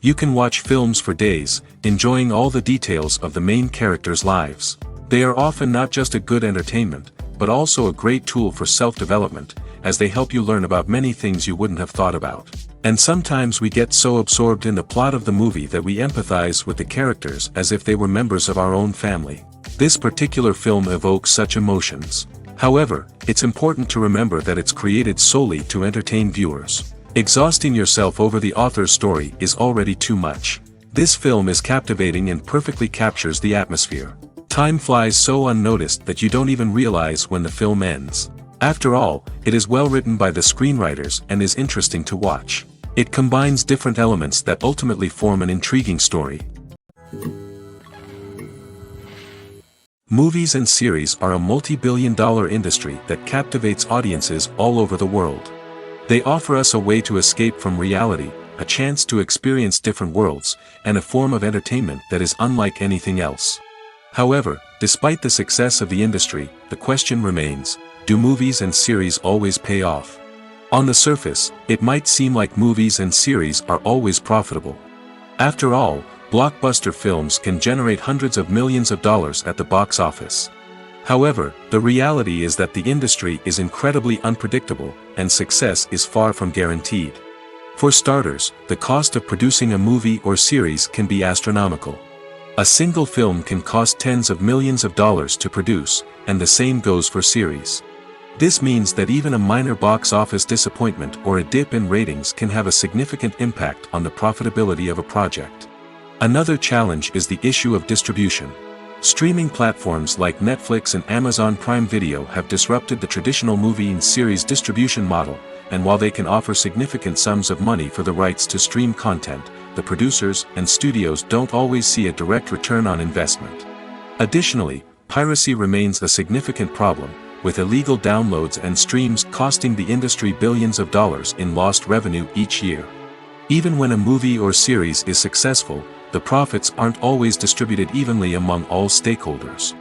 You can watch films for days, enjoying all the details of the main characters' lives. They are often not just a good entertainment, but also a great tool for self-development, as they help you learn about many things you wouldn't have thought about. And sometimes we get so absorbed in the plot of the movie that we empathize with the characters as if they were members of our own family. This particular film evokes such emotions. However, it's important to remember that it's created solely to entertain viewers. Exhausting yourself over the author's story is already too much. This film is captivating and perfectly captures the atmosphere. Time flies so unnoticed that you don't even realize when the film ends. After all, it is well written by the screenwriters and is interesting to watch. It combines different elements that ultimately form an intriguing story. Movies and series are a multi-billion-dollar industry that captivates audiences all over the world. They offer us a way to escape from reality, a chance to experience different worlds, and a form of entertainment that is unlike anything else. However, despite the success of the industry, the question remains, do movies and series always pay off? On the surface, it might seem like movies and series are always profitable. After all, blockbuster films can generate hundreds of millions of dollars at the box office. However, the reality is that the industry is incredibly unpredictable, and success is far from guaranteed. For starters, the cost of producing a movie or series can be astronomical. A single film can cost tens of millions of dollars to produce, and the same goes for series. This means that even a minor box office disappointment or a dip in ratings can have a significant impact on the profitability of a project. Another challenge is the issue of distribution. Streaming platforms like Netflix and Amazon Prime Video have disrupted the traditional movie and series distribution model, and while they can offer significant sums of money for the rights to stream content, the producers and studios don't always see a direct return on investment. Additionally, piracy remains a significant problem, with illegal downloads and streams costing the industry billions of dollars in lost revenue each year. Even when a movie or series is successful, the profits aren't always distributed evenly among all stakeholders.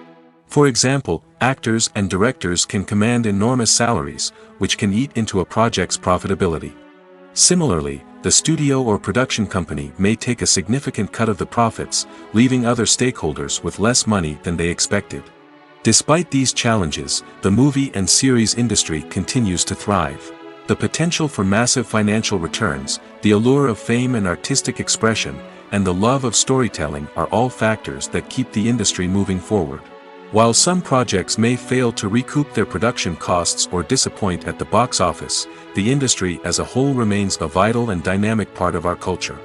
For example, actors and directors can command enormous salaries, which can eat into a project's profitability. Similarly, the studio or production company may take a significant cut of the profits, leaving other stakeholders with less money than they expected. Despite these challenges, the movie and series industry continues to thrive. The potential for massive financial returns, the allure of fame and artistic expression, and the love of storytelling are all factors that keep the industry moving forward. While some projects may fail to recoup their production costs or disappoint at the box office, the industry as a whole remains a vital and dynamic part of our culture.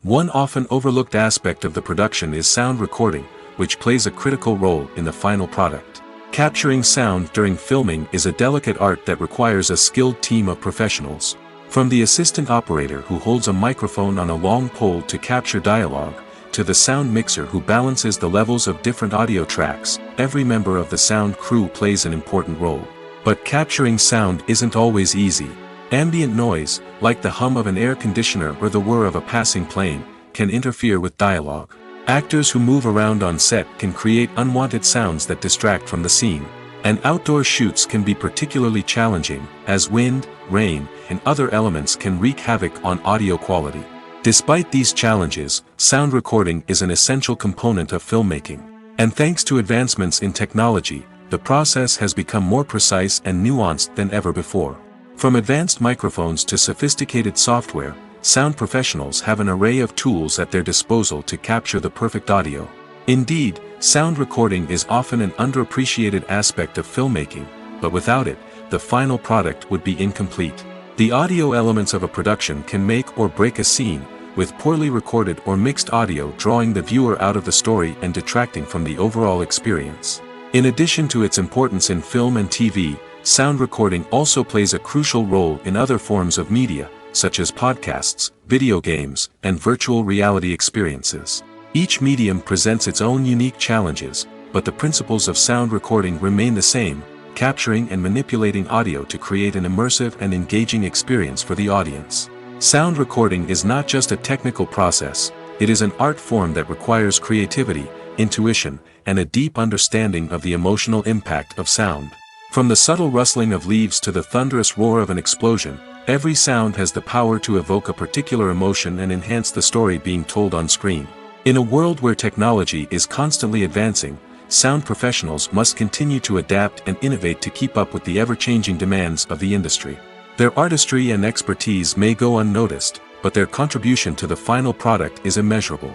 One often overlooked aspect of the production is sound recording, which plays a critical role in the final product. Capturing sound during filming is a delicate art that requires a skilled team of professionals. From the assistant operator who holds a microphone on a long pole to capture dialogue, to the sound mixer who balances the levels of different audio tracks, every member of the sound crew plays an important role. But capturing sound isn't always easy. Ambient noise, like the hum of an air conditioner or the whir of a passing plane, can interfere with dialogue. Actors who move around on set can create unwanted sounds that distract from the scene. And outdoor shoots can be particularly challenging, as wind, rain, and other elements can wreak havoc on audio quality. Despite these challenges, sound recording is an essential component of filmmaking. And thanks to advancements in technology, the process has become more precise and nuanced than ever before. From advanced microphones to sophisticated software, sound professionals have an array of tools at their disposal to capture the perfect audio. Indeed, sound recording is often an underappreciated aspect of filmmaking, but without it, the final product would be incomplete. The audio elements of a production can make or break a scene, with poorly recorded or mixed audio drawing the viewer out of the story and detracting from the overall experience. In addition to its importance in film and TV, sound recording also plays a crucial role in other forms of media, such as podcasts, video games, and virtual reality experiences. Each medium presents its own unique challenges, but the principles of sound recording remain the same, capturing and manipulating audio to create an immersive and engaging experience for the audience. Sound recording is not just a technical process, it is an art form that requires creativity, intuition, and a deep understanding of the emotional impact of sound. From the subtle rustling of leaves to the thunderous roar of an explosion, Every sound has the power to evoke a particular emotion and enhance the story being told on screen. In a world where technology is constantly advancing, sound professionals must continue to adapt and innovate to keep up with the ever-changing demands of the industry. Their artistry and expertise may go unnoticed, but their contribution to the final product is immeasurable.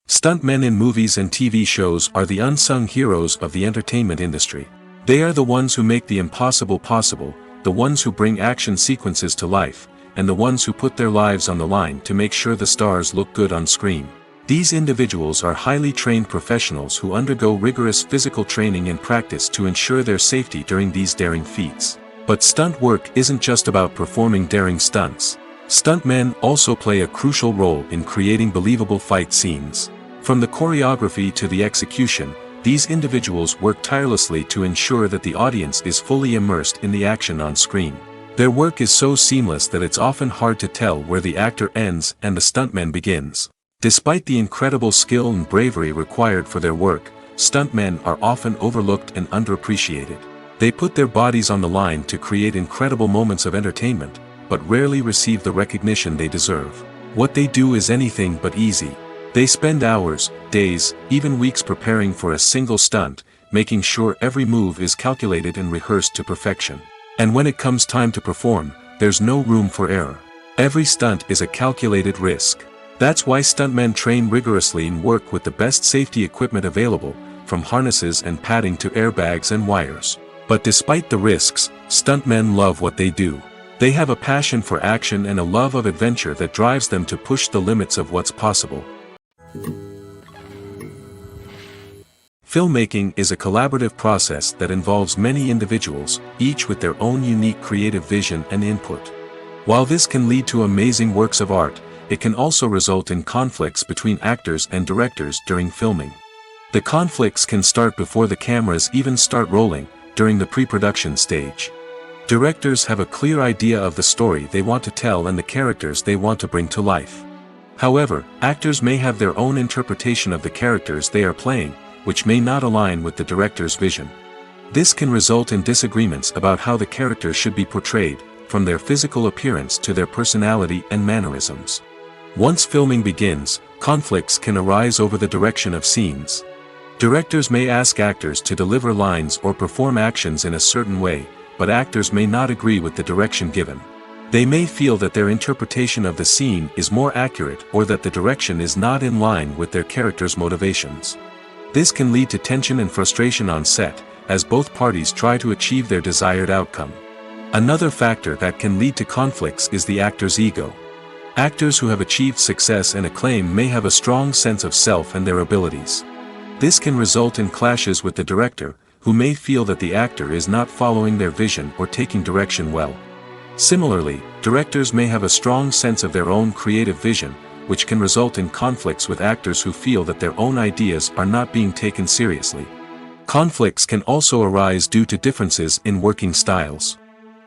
Stuntmen in movies and TV shows are the unsung heroes of the entertainment industry. They are the ones who make the impossible possible, the ones who bring action sequences to life, and the ones who put their lives on the line to make sure the stars look good on screen. These individuals are highly trained professionals who undergo rigorous physical training and practice to ensure their safety during these daring feats. But stunt work isn't just about performing daring stunts. Stuntmen also play a crucial role in creating believable fight scenes. From the choreography to the execution, these individuals work tirelessly to ensure that the audience is fully immersed in the action on screen. Their work is so seamless that it's often hard to tell where the actor ends and the stuntman begins. Despite the incredible skill and bravery required for their work, stuntmen are often overlooked and underappreciated. They put their bodies on the line to create incredible moments of entertainment, but rarely receive the recognition they deserve. What they do is anything but easy. They spend hours, days, even weeks preparing for a single stunt, making sure every move is calculated and rehearsed to perfection. And when it comes time to perform, there's no room for error. Every stunt is a calculated risk. That's why stuntmen train rigorously and work with the best safety equipment available, from harnesses and padding to airbags and wires. But despite the risks, stuntmen love what they do. They have a passion for action and a love of adventure that drives them to push the limits of what's possible. Filmmaking is a collaborative process that involves many individuals, each with their own unique creative vision and input. While this can lead to amazing works of art, it can also result in conflicts between actors and directors during filming. The conflicts can start before the cameras even start rolling, during the pre-production stage. Directors have a clear idea of the story they want to tell and the characters they want to bring to life. However, actors may have their own interpretation of the characters they are playing, which may not align with the director's vision. This can result in disagreements about how the characters should be portrayed, from their physical appearance to their personality and mannerisms. Once filming begins, conflicts can arise over the direction of scenes. Directors may ask actors to deliver lines or perform actions in a certain way, but actors may not agree with the direction given. They may feel that their interpretation of the scene is more accurate or that the direction is not in line with their character's motivations. This can lead to tension and frustration on set, as both parties try to achieve their desired outcome. Another factor that can lead to conflicts is the actor's ego. Actors who have achieved success and acclaim may have a strong sense of self and their abilities. This can result in clashes with the director, who may feel that the actor is not following their vision or taking direction well. Similarly, directors may have a strong sense of their own creative vision, which can result in conflicts with actors who feel that their own ideas are not being taken seriously. Conflicts can also arise due to differences in working styles.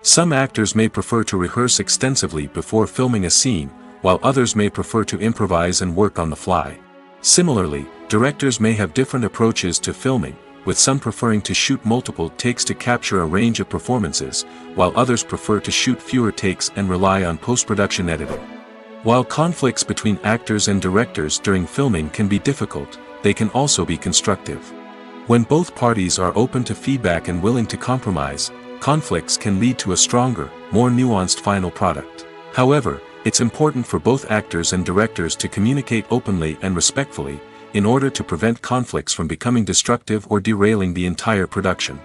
Some actors may prefer to rehearse extensively before filming a scene, while others may prefer to improvise and work on the fly. Similarly, directors may have different approaches to filming, with some preferring to shoot multiple takes to capture a range of performances, while others prefer to shoot fewer takes and rely on post-production editing. While conflicts between actors and directors during filming can be difficult, they can also be constructive. When both parties are open to feedback and willing to compromise, conflicts can lead to a stronger, more nuanced final product. However, it's important for both actors and directors to communicate openly and respectfully, in order to prevent conflicts from becoming destructive or derailing the entire production.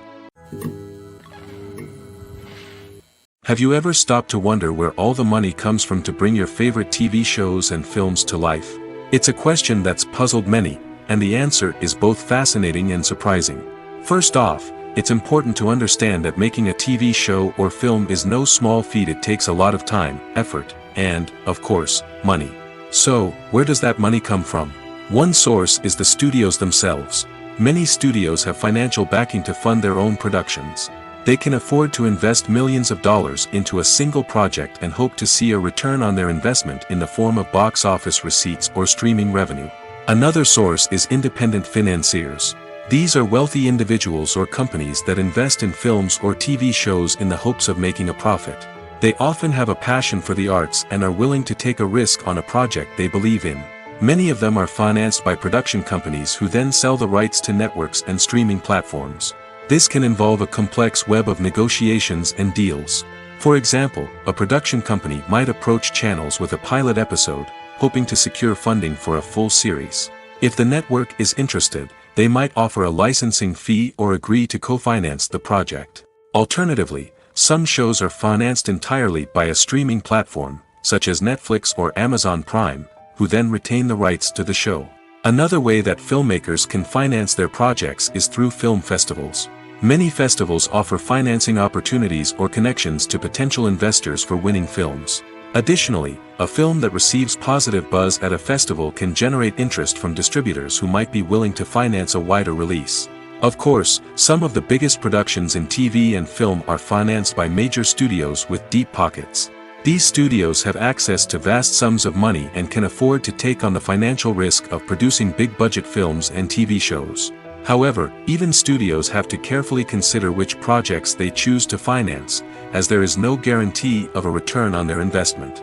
Have you ever stopped to wonder where all the money comes from to bring your favorite TV shows and films to life? It's a question that's puzzled many, and the answer is both fascinating and surprising. First off, it's important to understand that making a TV show or film is no small feat. It takes a lot of time, effort, and, of course, money. So, where does that money come from? One source is the studios themselves. Many studios have financial backing to fund their own productions. They can afford to invest millions of dollars into a single project and hope to see a return on their investment in the form of box office receipts or streaming revenue. Another source is independent financiers. These are wealthy individuals or companies that invest in films or TV shows in the hopes of making a profit. They often have a passion for the arts and are willing to take a risk on a project they believe in. Many of them are financed by production companies who then sell the rights to networks and streaming platforms. This can involve a complex web of negotiations and deals. For example, a production company might approach channels with a pilot episode, hoping to secure funding for a full series. If the network is interested, they might offer a licensing fee or agree to co-finance the project. Alternatively, some shows are financed entirely by a streaming platform, such as Netflix or Amazon Prime, who then retain the rights to the show. Another way that filmmakers can finance their projects is through film festivals. Many festivals offer financing opportunities or connections to potential investors for winning films. Additionally, a film that receives positive buzz at a festival can generate interest from distributors who might be willing to finance a wider release. Of course, some of the biggest productions in TV and film are financed by major studios with deep pockets. These studios have access to vast sums of money and can afford to take on the financial risk of producing big-budget films and TV shows. However, even studios have to carefully consider which projects they choose to finance, as there is no guarantee of a return on their investment.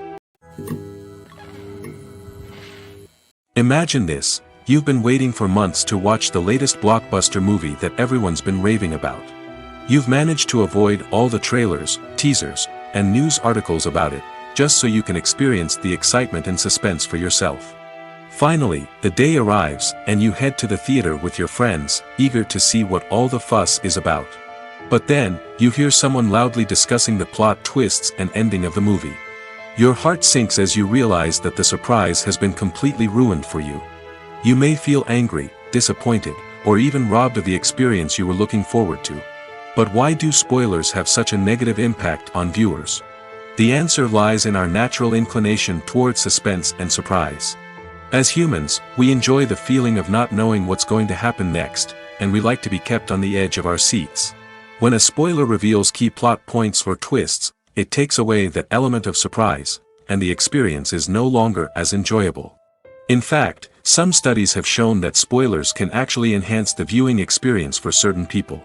Imagine this: you've been waiting for months to watch the latest blockbuster movie that everyone's been raving about. You've managed to avoid all the trailers, teasers, and news articles about it, just so you can experience the excitement and suspense for yourself. Finally, the day arrives, and you head to the theater with your friends, eager to see what all the fuss is about. But then, you hear someone loudly discussing the plot twists and ending of the movie. Your heart sinks as you realize that the surprise has been completely ruined for you. You may feel angry, disappointed, or even robbed of the experience you were looking forward to. But why do spoilers have such a negative impact on viewers? The answer lies in our natural inclination towards suspense and surprise. As humans, we enjoy the feeling of not knowing what's going to happen next, and we like to be kept on the edge of our seats. When a spoiler reveals key plot points or twists, it takes away that element of surprise, and the experience is no longer as enjoyable. In fact, some studies have shown that spoilers can actually enhance the viewing experience for certain people.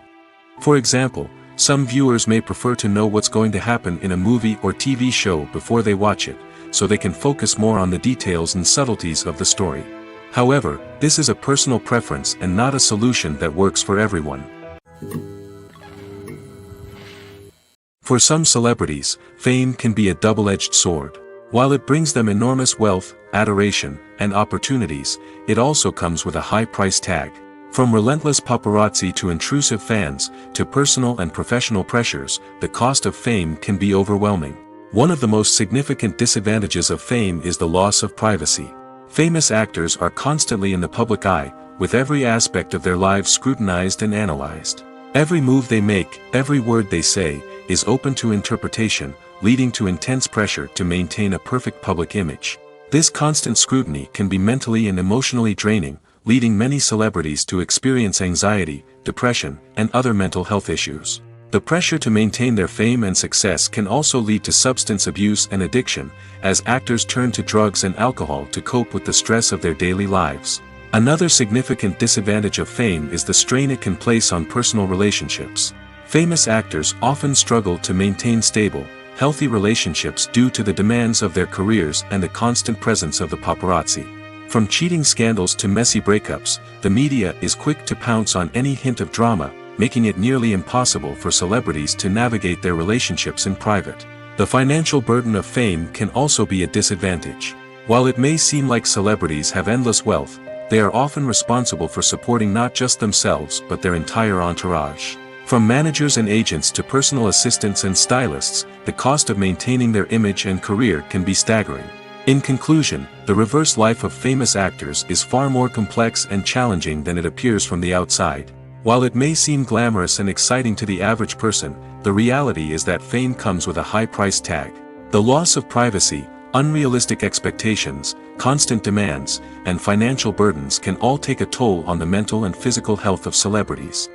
For example, some viewers may prefer to know what's going to happen in a movie or TV show before they watch it, so they can focus more on the details and subtleties of the story. However, this is a personal preference and not a solution that works for everyone. For some celebrities, fame can be a double-edged sword. While it brings them enormous wealth, adoration, and opportunities, it also comes with a high price tag. From relentless paparazzi to intrusive fans, to personal and professional pressures, the cost of fame can be overwhelming. One of the most significant disadvantages of fame is the loss of privacy. Famous actors are constantly in the public eye, with every aspect of their lives scrutinized and analyzed. Every move they make, every word they say, is open to interpretation, leading to intense pressure to maintain a perfect public image. This constant scrutiny can be mentally and emotionally draining, leading many celebrities to experience anxiety, depression, and other mental health issues. The pressure to maintain their fame and success can also lead to substance abuse and addiction, as actors turn to drugs and alcohol to cope with the stress of their daily lives. Another significant disadvantage of fame is the strain it can place on personal relationships. Famous actors often struggle to maintain stable, healthy relationships due to the demands of their careers and the constant presence of the paparazzi. From cheating scandals to messy breakups, the media is quick to pounce on any hint of drama, making it nearly impossible for celebrities to navigate their relationships in private. The financial burden of fame can also be a disadvantage. While it may seem like celebrities have endless wealth, they are often responsible for supporting not just themselves but their entire entourage. From managers and agents to personal assistants and stylists, the cost of maintaining their image and career can be staggering. In conclusion, the reverse life of famous actors is far more complex and challenging than it appears from the outside. While it may seem glamorous and exciting to the average person, the reality is that fame comes with a high price tag. The loss of privacy, unrealistic expectations, constant demands, and financial burdens can all take a toll on the mental and physical health of celebrities.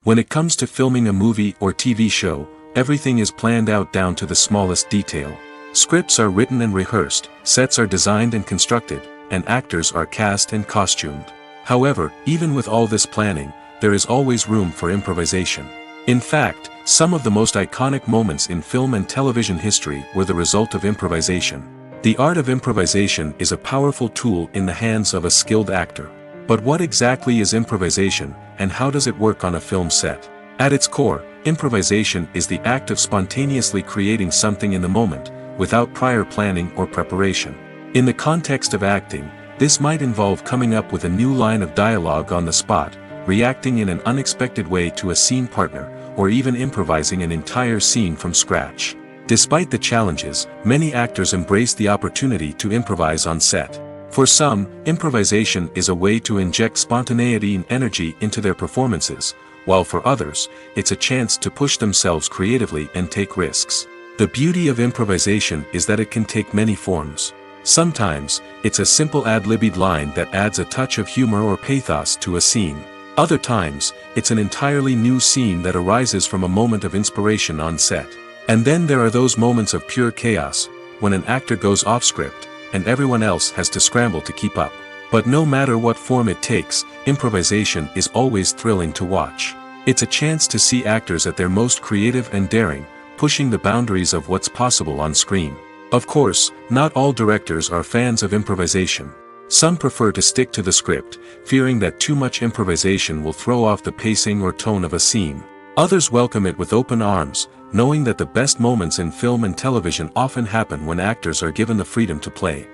When it comes to filming a movie or TV show, everything is planned out down to the smallest detail. Scripts are written and rehearsed, sets are designed and constructed, and actors are cast and costumed. However, even with all this planning, there is always room for improvisation. In fact, some of the most iconic moments in film and television history were the result of improvisation. The art of improvisation is a powerful tool in the hands of a skilled actor. But what exactly is improvisation, and how does it work on a film set? At its core, improvisation is the act of spontaneously creating something in the moment, without prior planning or preparation. In the context of acting, this might involve coming up with a new line of dialogue on the spot, reacting in an unexpected way to a scene partner, or even improvising an entire scene from scratch. Despite the challenges, many actors embrace the opportunity to improvise on set. For some, improvisation is a way to inject spontaneity and energy into their performances, while for others, it's a chance to push themselves creatively and take risks. The beauty of improvisation is that it can take many forms. Sometimes, it's a simple ad-libbed line that adds a touch of humor or pathos to a scene. Other times, it's an entirely new scene that arises from a moment of inspiration on set. And then there are those moments of pure chaos, when an actor goes off script, and everyone else has to scramble to keep up. But no matter what form it takes, improvisation is always thrilling to watch. It's a chance to see actors at their most creative and daring, pushing the boundaries of what's possible on screen. Of course, not all directors are fans of improvisation. Some prefer to stick to the script, fearing that too much improvisation will throw off the pacing or tone of a scene. Others welcome it with open arms, knowing that the best moments in film and television often happen when actors are given the freedom to play.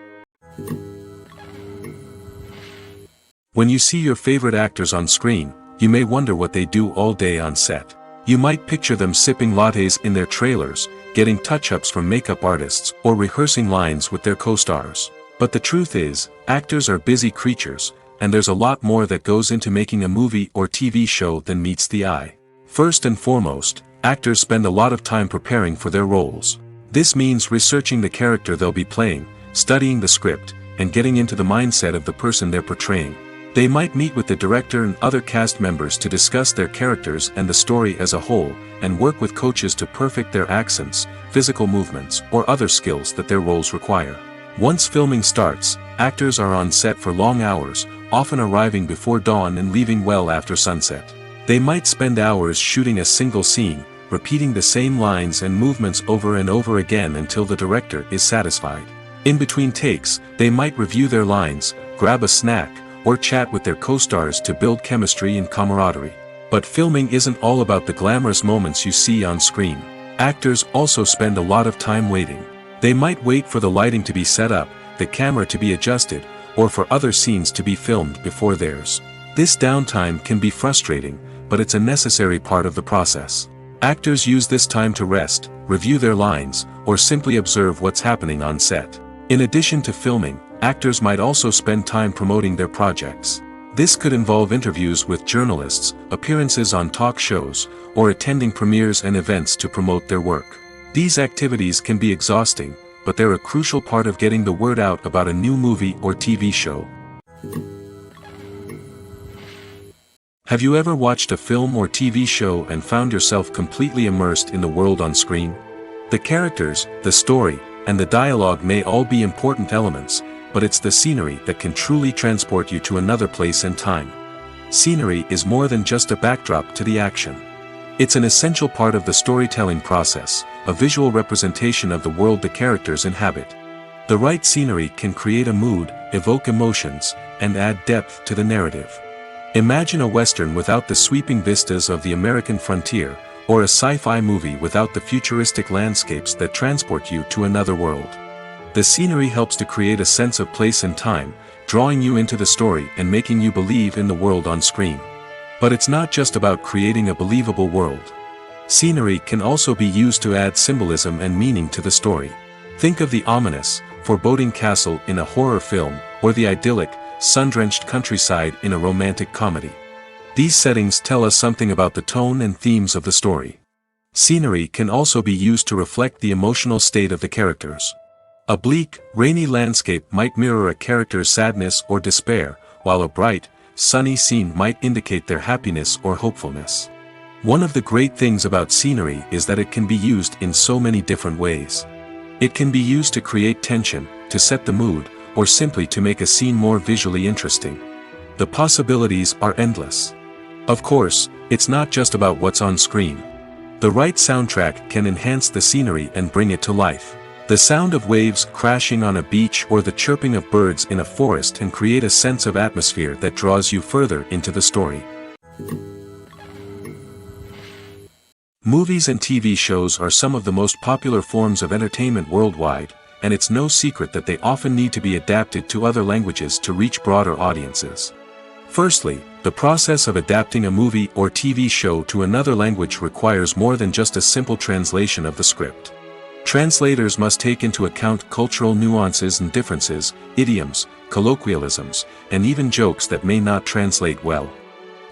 When you see your favorite actors on screen, you may wonder what they do all day on set. You might picture them sipping lattes in their trailers, getting touch-ups from makeup artists, or rehearsing lines with their co-stars. But the truth is, actors are busy creatures, and there's a lot more that goes into making a movie or TV show than meets the eye. First and foremost, actors spend a lot of time preparing for their roles. This means researching the character they'll be playing, studying the script, and getting into the mindset of the person they're portraying. They might meet with the director and other cast members to discuss their characters and the story as a whole, and work with coaches to perfect their accents, physical movements, or other skills that their roles require. Once filming starts, actors are on set for long hours, often arriving before dawn and leaving well after sunset. They might spend hours shooting a single scene, repeating the same lines and movements over and over again until the director is satisfied. In between takes, they might review their lines, grab a snack, or chat with their co-stars to build chemistry and camaraderie. But filming isn't all about the glamorous moments you see on screen. Actors also spend a lot of time waiting. They might wait for the lighting to be set up, the camera to be adjusted, or for other scenes to be filmed before theirs. This downtime can be frustrating, but it's a necessary part of the process. Actors use this time to rest, review their lines, or simply observe what's happening on set. In addition to filming, actors might also spend time promoting their projects. This could involve interviews with journalists, appearances on talk shows, or attending premieres and events to promote their work. These activities can be exhausting, but they're a crucial part of getting the word out about a new movie or TV show. Have you ever watched a film or TV show and found yourself completely immersed in the world on screen? The characters, the story, and the dialogue may all be important elements, but it's the scenery that can truly transport you to another place and time. Scenery is more than just a backdrop to the action. It's an essential part of the storytelling process, a visual representation of the world the characters inhabit. The right scenery can create a mood, evoke emotions, and add depth to the narrative. Imagine a Western without the sweeping vistas of the American frontier, or a sci-fi movie without the futuristic landscapes that transport you to another world. The scenery helps to create a sense of place and time, drawing you into the story and making you believe in the world on screen. But it's not just about creating a believable world. Scenery can also be used to add symbolism and meaning to the story. Think of the ominous, foreboding castle in a horror film, or the idyllic, sun-drenched countryside in a romantic comedy. These settings tell us something about the tone and themes of the story. Scenery can also be used to reflect the emotional state of the characters. A bleak, rainy landscape might mirror a character's sadness or despair, while a bright, sunny scene might indicate their happiness or hopefulness. One of the great things about scenery is that it can be used in so many different ways. It can be used to create tension, to set the mood, or simply to make a scene more visually interesting. The possibilities are endless. Of course, it's not just about what's on screen. The right soundtrack can enhance the scenery and bring it to life. The sound of waves crashing on a beach or the chirping of birds in a forest can create a sense of atmosphere that draws you further into the story. Movies and TV shows are some of the most popular forms of entertainment worldwide, and it's no secret that they often need to be adapted to other languages to reach broader audiences. Firstly, the process of adapting a movie or TV show to another language requires more than just a simple translation of the script. Translators must take into account cultural nuances and differences, idioms, colloquialisms, and even jokes that may not translate well.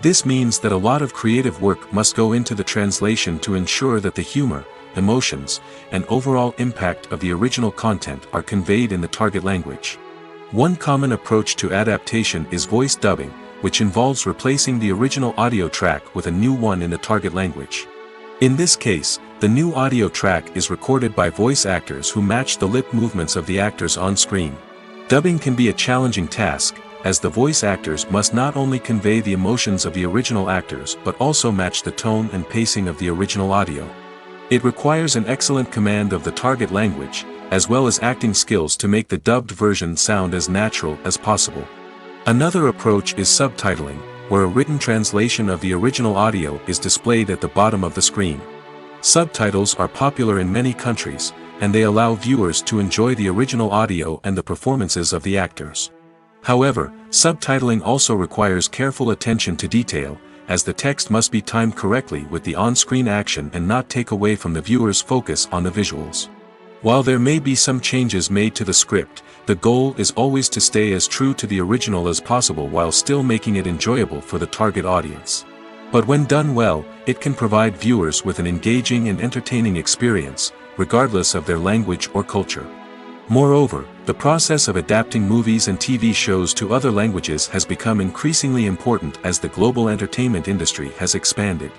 This means that a lot of creative work must go into the translation to ensure that the humor, emotions, and overall impact of the original content are conveyed in the target language. One common approach to adaptation is voice dubbing, which involves replacing the original audio track with a new one in the target language. In this case, the new audio track is recorded by voice actors who match the lip movements of the actors on screen. Dubbing can be a challenging task, as the voice actors must not only convey the emotions of the original actors but also match the tone and pacing of the original audio. It requires an excellent command of the target language, as well as acting skills to make the dubbed version sound as natural as possible. Another approach is subtitling, where a written translation of the original audio is displayed at the bottom of the screen. Subtitles are popular in many countries, and they allow viewers to enjoy the original audio and the performances of the actors. However, subtitling also requires careful attention to detail, as the text must be timed correctly with the on-screen action and not take away from the viewer's focus on the visuals. While there may be some changes made to the script, the goal is always to stay as true to the original as possible while still making it enjoyable for the target audience. But when done well, it can provide viewers with an engaging and entertaining experience, regardless of their language or culture. Moreover, the process of adapting movies and TV shows to other languages has become increasingly important as the global entertainment industry has expanded.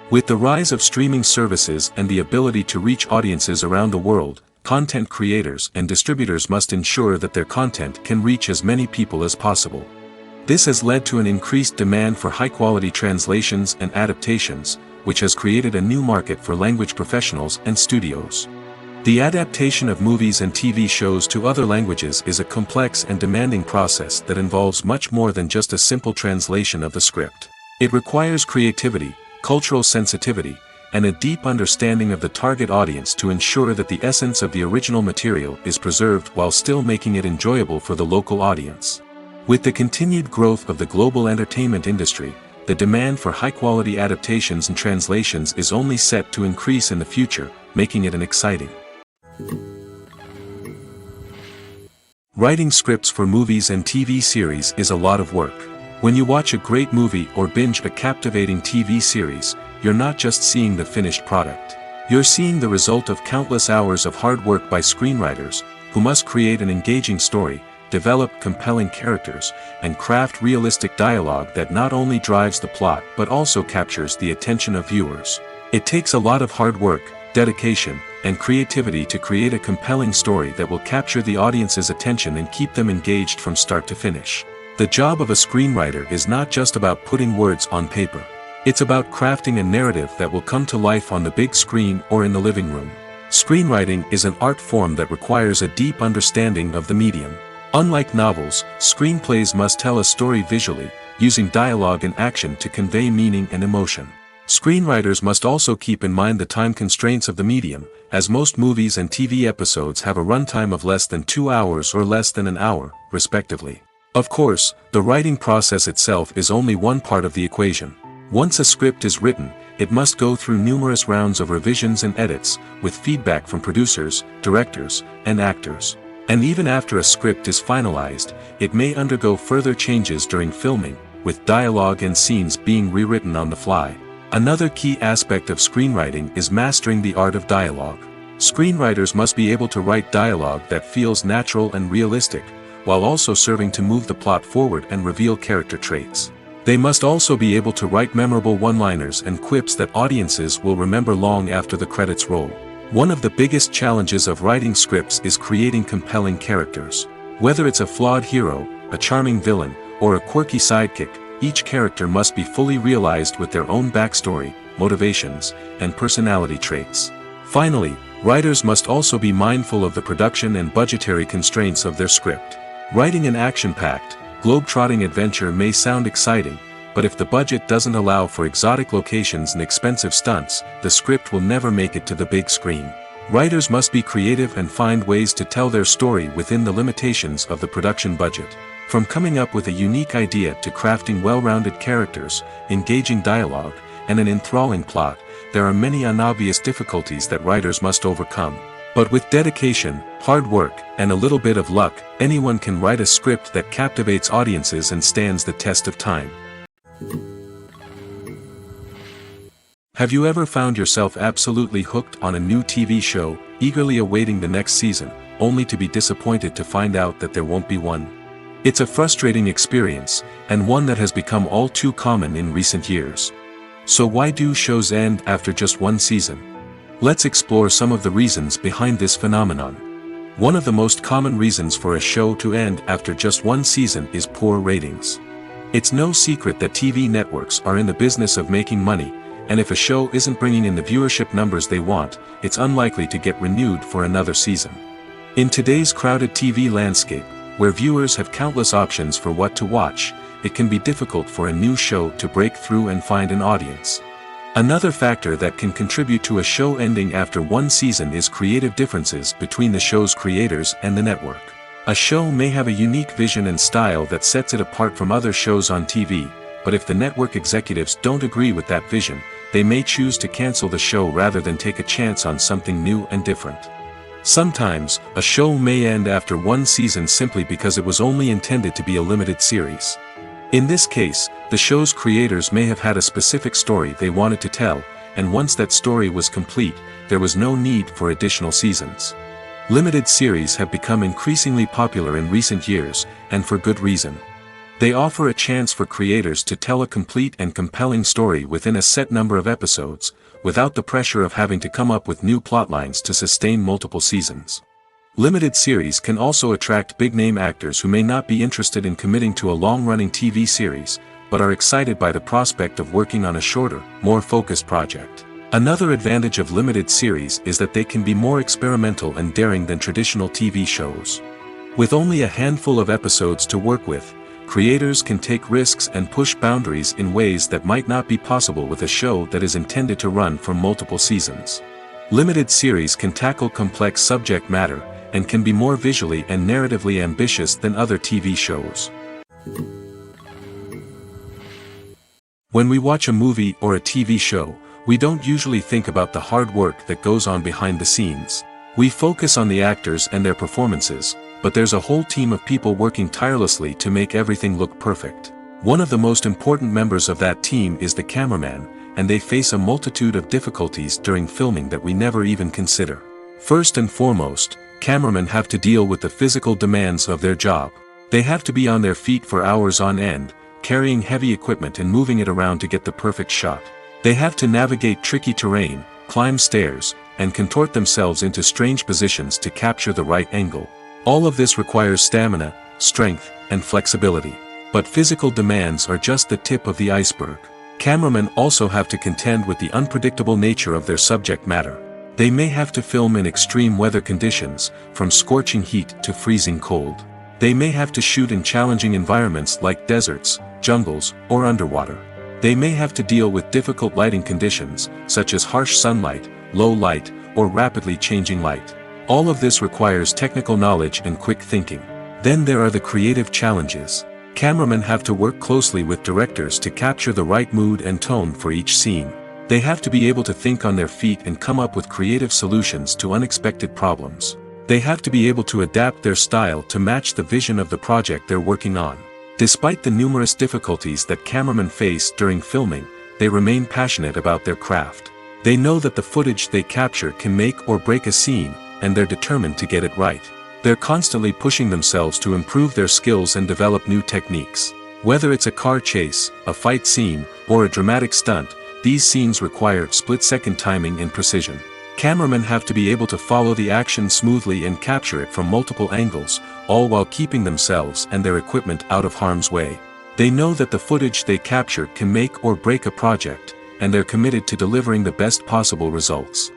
With the rise of streaming services and the ability to reach audiences around the world, content creators and distributors must ensure that their content can reach as many people as possible. This has led to an increased demand for high-quality translations and adaptations, which has created a new market for language professionals and studios. The adaptation of movies and TV shows to other languages is a complex and demanding process that involves much more than just a simple translation of the script. It requires creativity, cultural sensitivity, and a deep understanding of the target audience to ensure that the essence of the original material is preserved while still making it enjoyable for the local audience. With the continued growth of the global entertainment industry, the demand for high-quality adaptations and translations is only set to increase in the future, making it exciting. Writing scripts for movies and TV series is a lot of work. When you watch a great movie or binge a captivating TV series, you're not just seeing the finished product. You're seeing the result of countless hours of hard work by screenwriters, who must create an engaging story, develop compelling characters, and craft realistic dialogue that not only drives the plot but also captures the attention of viewers. It takes a lot of hard work, dedication, and creativity to create a compelling story that will capture the audience's attention and keep them engaged from start to finish. The job of a screenwriter is not just about putting words on paper. It's about crafting a narrative that will come to life on the big screen or in the living room. Screenwriting is an art form that requires a deep understanding of the medium. Unlike novels, screenplays must tell a story visually, using dialogue and action to convey meaning and emotion. Screenwriters must also keep in mind the time constraints of the medium, as most movies and TV episodes have a runtime of less than 2 hours or less than an hour, respectively. Of course, the writing process itself is only one part of the equation. Once a script is written, it must go through numerous rounds of revisions and edits, with feedback from producers, directors, and actors. And even after a script is finalized, it may undergo further changes during filming, with dialogue and scenes being rewritten on the fly. Another key aspect of screenwriting is mastering the art of dialogue. Screenwriters must be able to write dialogue that feels natural and realistic, while also serving to move the plot forward and reveal character traits. They must also be able to write memorable one-liners and quips that audiences will remember long after the credits roll. One of the biggest challenges of writing scripts is creating compelling characters. Whether it's a flawed hero, a charming villain, or a quirky sidekick, each character must be fully realized with their own backstory, motivations, and personality traits. Finally, writers must also be mindful of the production and budgetary constraints of their script. Writing an action-packed, globe-trotting adventure may sound exciting, but if the budget doesn't allow for exotic locations and expensive stunts, the script will never make it to the big screen. Writers must be creative and find ways to tell their story within the limitations of the production budget. From coming up with a unique idea to crafting well-rounded characters, engaging dialogue, and an enthralling plot, there are many unobvious difficulties that writers must overcome. But with dedication, hard work, and a little bit of luck, anyone can write a script that captivates audiences and stands the test of time. Have you ever found yourself absolutely hooked on a new TV show, eagerly awaiting the next season, only to be disappointed to find out that there won't be one? It's a frustrating experience, and one that has become all too common in recent years. So why do shows end after just one season? Let's explore some of the reasons behind this phenomenon. One of the most common reasons for a show to end after just one season is poor ratings. It's no secret that TV networks are in the business of making money, and if a show isn't bringing in the viewership numbers they want, it's unlikely to get renewed for another season. In today's crowded TV landscape, where viewers have countless options for what to watch, it can be difficult for a new show to break through and find an audience. Another factor that can contribute to a show ending after one season is creative differences between the show's creators and the network. A show may have a unique vision and style that sets it apart from other shows on TV, but if the network executives don't agree with that vision, they may choose to cancel the show rather than take a chance on something new and different. Sometimes, a show may end after one season simply because it was only intended to be a limited series. In this case, the show's creators may have had a specific story they wanted to tell, and once that story was complete, there was no need for additional seasons. Limited series have become increasingly popular in recent years, and for good reason. They offer a chance for creators to tell a complete and compelling story within a set number of episodes, without the pressure of having to come up with new plotlines to sustain multiple seasons. Limited series can also attract big-name actors who may not be interested in committing to a long-running TV series, but are excited by the prospect of working on a shorter, more focused project. Another advantage of limited series is that they can be more experimental and daring than traditional TV shows. With only a handful of episodes to work with, creators can take risks and push boundaries in ways that might not be possible with a show that is intended to run for multiple seasons. Limited series can tackle complex subject matter, and can be more visually and narratively ambitious than other TV shows. When we watch a movie or a TV show, we don't usually think about the hard work that goes on behind the scenes. We focus on the actors and their performances, but there's a whole team of people working tirelessly to make everything look perfect. One of the most important members of that team is the cameraman, and they face a multitude of difficulties during filming that we never even consider. First and foremost, cameramen have to deal with the physical demands of their job. They have to be on their feet for hours on end, carrying heavy equipment and moving it around to get the perfect shot. They have to navigate tricky terrain, climb stairs, and contort themselves into strange positions to capture the right angle. All of this requires stamina, strength, and flexibility. But physical demands are just the tip of the iceberg. Cameramen also have to contend with the unpredictable nature of their subject matter. They may have to film in extreme weather conditions, from scorching heat to freezing cold. They may have to shoot in challenging environments like deserts, jungles, or underwater. They may have to deal with difficult lighting conditions, such as harsh sunlight, low light, or rapidly changing light. All of this requires technical knowledge and quick thinking. Then there are the creative challenges. Cameramen have to work closely with directors to capture the right mood and tone for each scene. They have to be able to think on their feet and come up with creative solutions to unexpected problems. They have to be able to adapt their style to match the vision of the project they're working on. Despite the numerous difficulties that cameramen face during filming, they remain passionate about their craft. They know that the footage they capture can make or break a scene, and they're determined to get it right. They're constantly pushing themselves to improve their skills and develop new techniques. Whether it's a car chase, a fight scene, or a dramatic stunt, these scenes require split-second timing and precision. Cameramen have to be able to follow the action smoothly and capture it from multiple angles, all while keeping themselves and their equipment out of harm's way. They know that the footage they capture can make or break a project, and they're committed to delivering the best possible results.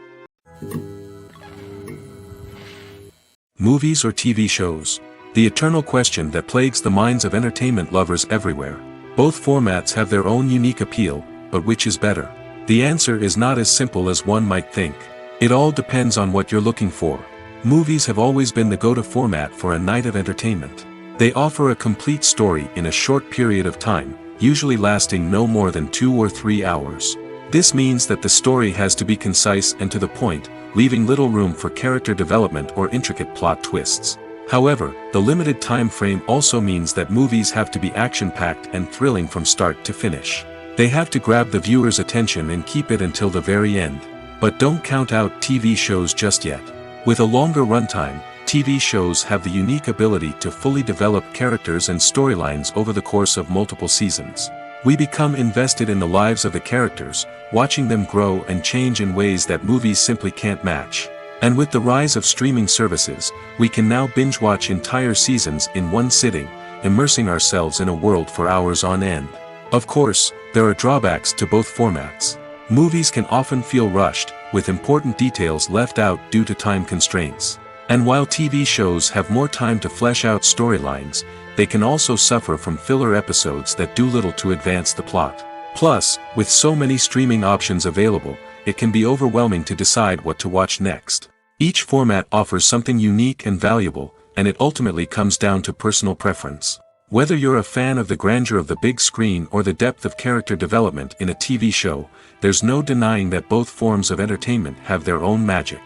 Movies or TV shows? The eternal question that plagues the minds of entertainment lovers everywhere. Both formats have their own unique appeal, but which is better? The answer is not as simple as one might think. It all depends on what you're looking for. Movies have always been the go-to format for a night of entertainment. They offer a complete story in a short period of time, usually lasting no more than 2 or 3 hours. This means that the story has to be concise and to the point, leaving little room for character development or intricate plot twists. However, the limited time frame also means that movies have to be action-packed and thrilling from start to finish. They have to grab the viewer's attention and keep it until the very end. But don't count out TV shows just yet. With a longer runtime, TV shows have the unique ability to fully develop characters and storylines over the course of multiple seasons. We become invested in the lives of the characters, watching them grow and change in ways that movies simply can't match. And with the rise of streaming services, we can now binge-watch entire seasons in one sitting, immersing ourselves in a world for hours on end. Of course, there are drawbacks to both formats. Movies can often feel rushed, with important details left out due to time constraints. And while TV shows have more time to flesh out storylines, they can also suffer from filler episodes that do little to advance the plot. Plus, with so many streaming options available, it can be overwhelming to decide what to watch next. Each format offers something unique and valuable, and it ultimately comes down to personal preference. Whether you're a fan of the grandeur of the big screen or the depth of character development in a TV show, there's no denying that both forms of entertainment have their own magic.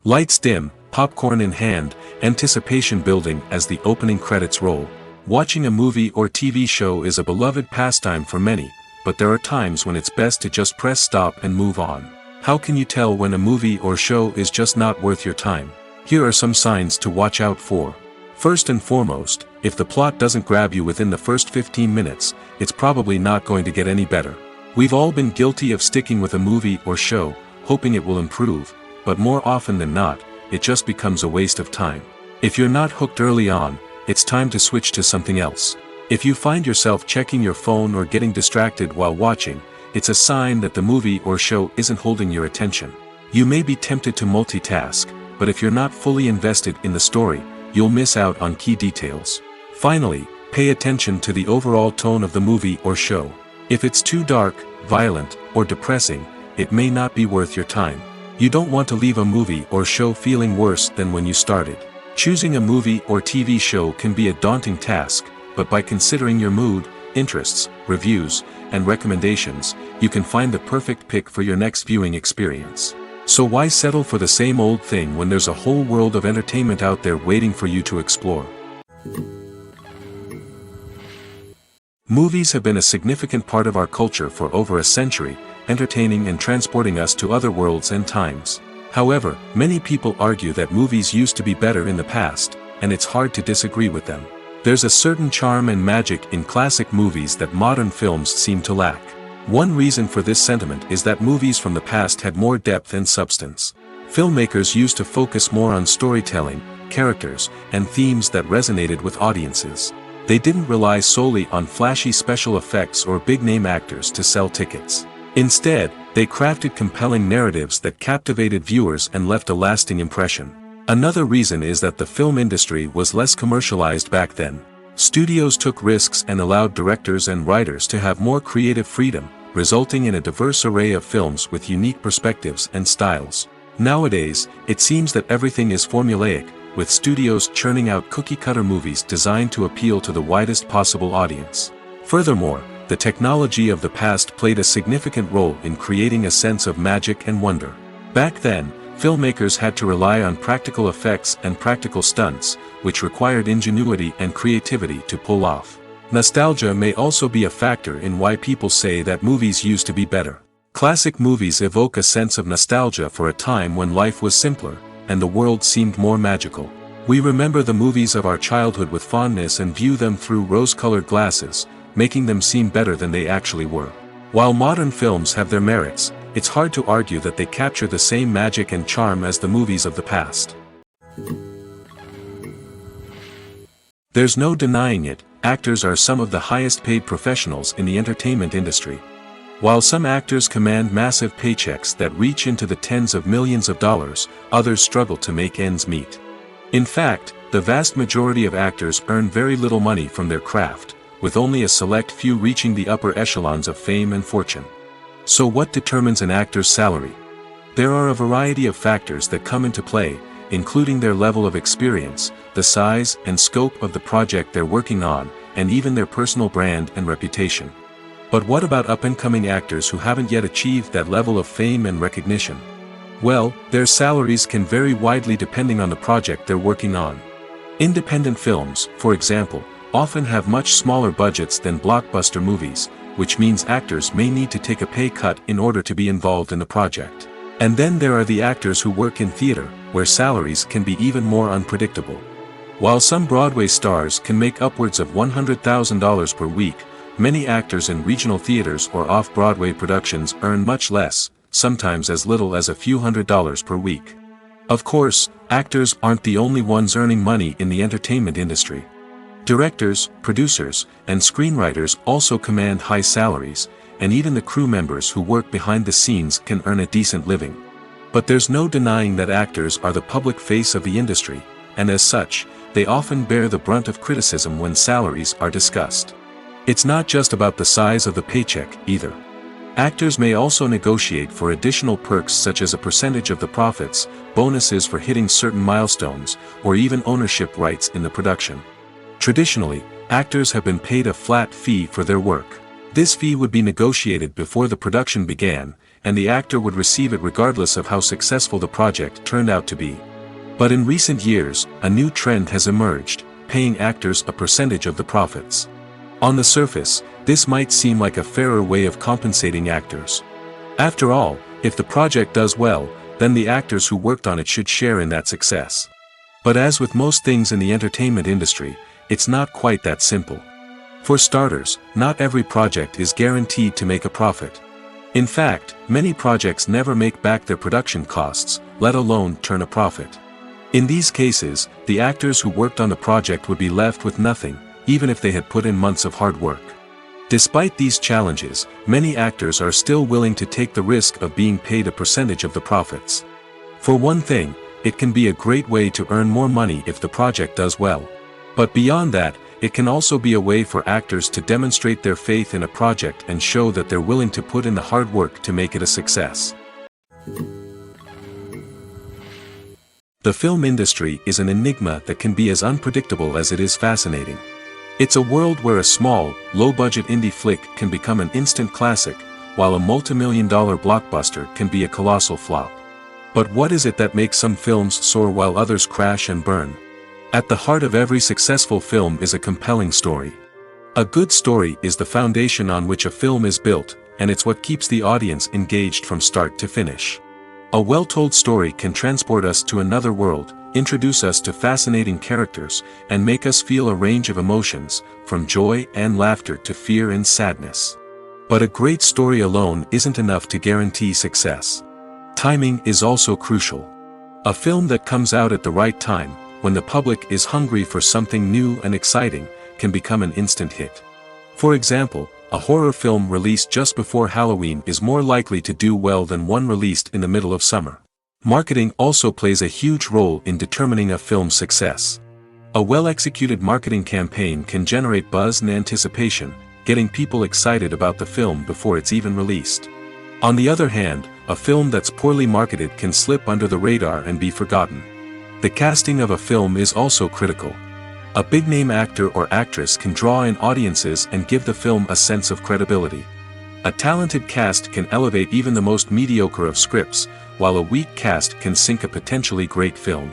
Lights dim, popcorn in hand, anticipation building as the opening credits roll. Watching a movie or TV show is a beloved pastime for many, but there are times when it's best to just press stop and move on. How can you tell when a movie or show is just not worth your time? Here are some signs to watch out for. First and foremost, if the plot doesn't grab you within the first 15 minutes, it's probably not going to get any better. We've all been guilty of sticking with a movie or show, hoping it will improve, but more often than not, it just becomes a waste of time. If you're not hooked early on, it's time to switch to something else. If you find yourself checking your phone or getting distracted while watching, it's a sign that the movie or show isn't holding your attention. You may be tempted to multitask, but if you're not fully invested in the story, you'll miss out on key details. Finally, pay attention to the overall tone of the movie or show. If it's too dark, violent, or depressing, it may not be worth your time. You don't want to leave a movie or show feeling worse than when you started. Choosing a movie or TV show can be a daunting task, but by considering your mood, interests, reviews, and recommendations, you can find the perfect pick for your next viewing experience. So why settle for the same old thing when there's a whole world of entertainment out there waiting for you to explore? Movies have been a significant part of our culture for over a century, entertaining and transporting us to other worlds and times. However, many people argue that movies used to be better in the past, and it's hard to disagree with them. There's a certain charm and magic in classic movies that modern films seem to lack. One reason for this sentiment is that movies from the past had more depth and substance. Filmmakers used to focus more on storytelling, characters, and themes that resonated with audiences. They didn't rely solely on flashy special effects or big-name actors to sell tickets. Instead, they crafted compelling narratives that captivated viewers and left a lasting impression. Another reason is that the film industry was less commercialized back then. Studios took risks and allowed directors and writers to have more creative freedom, resulting in a diverse array of films with unique perspectives and styles. Nowadays, it seems that everything is formulaic, with studios churning out cookie-cutter movies designed to appeal to the widest possible audience. Furthermore, the technology of the past played a significant role in creating a sense of magic and wonder. Back then, filmmakers had to rely on practical effects and practical stunts, which required ingenuity and creativity to pull off. Nostalgia may also be a factor in why people say that movies used to be better. Classic movies evoke a sense of nostalgia for a time when life was simpler, and the world seemed more magical. We remember the movies of our childhood with fondness and view them through rose-colored glasses, making them seem better than they actually were. While modern films have their merits, it's hard to argue that they capture the same magic and charm as the movies of the past. There's no denying it, actors are some of the highest paid professionals in the entertainment industry. While some actors command massive paychecks that reach into the tens of millions of dollars, others struggle to make ends meet. In fact, the vast majority of actors earn very little money from their craft, with only a select few reaching the upper echelons of fame and fortune. So what determines an actor's salary? There are a variety of factors that come into play, including their level of experience, the size and scope of the project they're working on, and even their personal brand and reputation. But what about up-and-coming actors who haven't yet achieved that level of fame and recognition? Well, their salaries can vary widely depending on the project they're working on. Independent films, for example, often have much smaller budgets than blockbuster movies, which means actors may need to take a pay cut in order to be involved in the project. And then there are the actors who work in theater, where salaries can be even more unpredictable. While some Broadway stars can make upwards of $100,000 per week, many actors in regional theaters or off-Broadway productions earn much less, sometimes as little as a few $100s per week. Of course, actors aren't the only ones earning money in the entertainment industry. Directors, producers, and screenwriters also command high salaries, and even the crew members who work behind the scenes can earn a decent living. But there's no denying that actors are the public face of the industry, and as such, they often bear the brunt of criticism when salaries are discussed. It's not just about the size of the paycheck, either. Actors may also negotiate for additional perks such as a percentage of the profits, bonuses for hitting certain milestones, or even ownership rights in the production. Traditionally, actors have been paid a flat fee for their work. This fee would be negotiated before the production began, and the actor would receive it regardless of how successful the project turned out to be. But in recent years, a new trend has emerged, paying actors a percentage of the profits. On the surface, this might seem like a fairer way of compensating actors. After all, if the project does well, then the actors who worked on it should share in that success. But as with most things in the entertainment industry, it's not quite that simple. For starters, not every project is guaranteed to make a profit. In fact, many projects never make back their production costs, let alone turn a profit. In these cases, the actors who worked on the project would be left with nothing, even if they had put in months of hard work. Despite these challenges, many actors are still willing to take the risk of being paid a percentage of the profits. For one thing, it can be a great way to earn more money if the project does well. But beyond that, it can also be a way for actors to demonstrate their faith in a project and show that they're willing to put in the hard work to make it a success. The film industry is an enigma that can be as unpredictable as it is fascinating. It's a world where a small, low-budget indie flick can become an instant classic, while a multi-million-dollar blockbuster can be a colossal flop. But what is it that makes some films soar while others crash and burn? At the heart of every successful film is a compelling story. A good story is the foundation on which a film is built, and it's what keeps the audience engaged from start to finish. A well-told story can transport us to another world, introduce us to fascinating characters, and make us feel a range of emotions, from joy and laughter to fear and sadness. But a great story alone isn't enough to guarantee success. Timing is also crucial. A film that comes out at the right time, when the public is hungry for something new and exciting, can become an instant hit. For example, a horror film released just before Halloween is more likely to do well than one released in the middle of summer. Marketing also plays a huge role in determining a film's success. A well-executed marketing campaign can generate buzz and anticipation, getting people excited about the film before it's even released. On the other hand, a film that's poorly marketed can slip under the radar and be forgotten. The casting of a film is also critical. A big-name actor or actress can draw in audiences and give the film a sense of credibility. A talented cast can elevate even the most mediocre of scripts, while a weak cast can sink a potentially great film.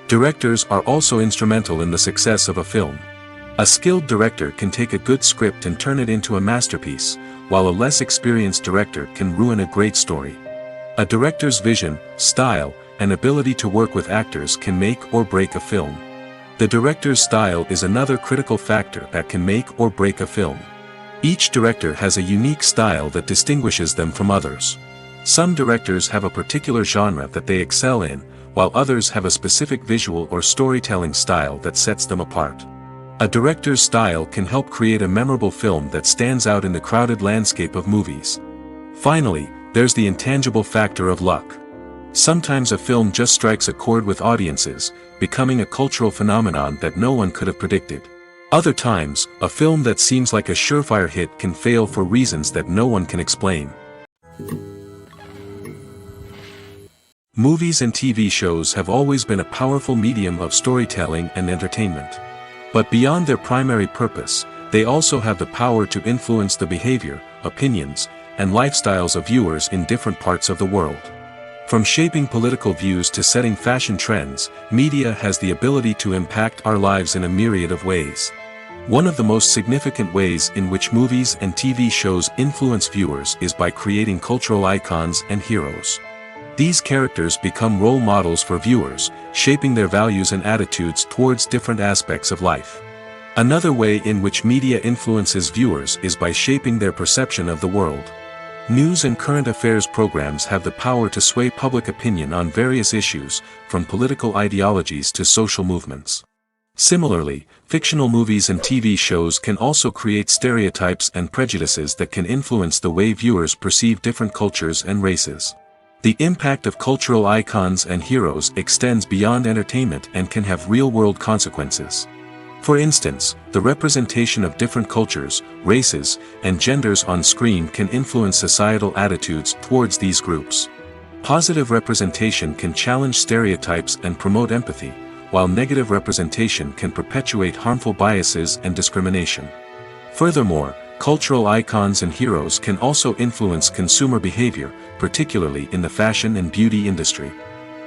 Directors are also instrumental in the success of a film. A skilled director can take a good script and turn it into a masterpiece, while a less experienced director can ruin a great story. A director's vision, style, and ability to work with actors can make or break a film. The director's style is another critical factor that can make or break a film. Each director has a unique style that distinguishes them from others. Some directors have a particular genre that they excel in, while others have a specific visual or storytelling style that sets them apart. A director's style can help create a memorable film that stands out in the crowded landscape of movies. Finally, there's the intangible factor of luck. Sometimes a film just strikes a chord with audiences, becoming a cultural phenomenon that no one could have predicted. Other times, a film that seems like a surefire hit can fail for reasons that no one can explain. Movies and TV shows have always been a powerful medium of storytelling and entertainment. But beyond their primary purpose, they also have the power to influence the behavior, opinions, and lifestyles of viewers in different parts of the world. From shaping political views to setting fashion trends, media has the ability to impact our lives in a myriad of ways. One of the most significant ways in which movies and TV shows influence viewers is by creating cultural icons and heroes. These characters become role models for viewers, shaping their values and attitudes towards different aspects of life. Another way in which media influences viewers is by shaping their perception of the world. News and current affairs programs have the power to sway public opinion on various issues, from political ideologies to social movements. Similarly, fictional movies and TV shows can also create stereotypes and prejudices that can influence the way viewers perceive different cultures and races. The impact of cultural icons and heroes extends beyond entertainment and can have real-world consequences. For instance, the representation of different cultures, races, and genders on screen can influence societal attitudes towards these groups. Positive representation can challenge stereotypes and promote empathy, while negative representation can perpetuate harmful biases and discrimination. Furthermore, cultural icons and heroes can also influence consumer behavior, particularly in the fashion and beauty industry.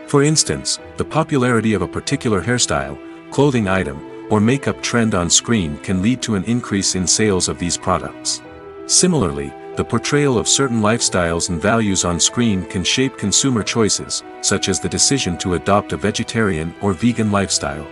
For instance, the popularity of a particular hairstyle, clothing item, or makeup trend on screen can lead to an increase in sales of these products. Similarly, the portrayal of certain lifestyles and values on screen can shape consumer choices, such as the decision to adopt a vegetarian or vegan lifestyle.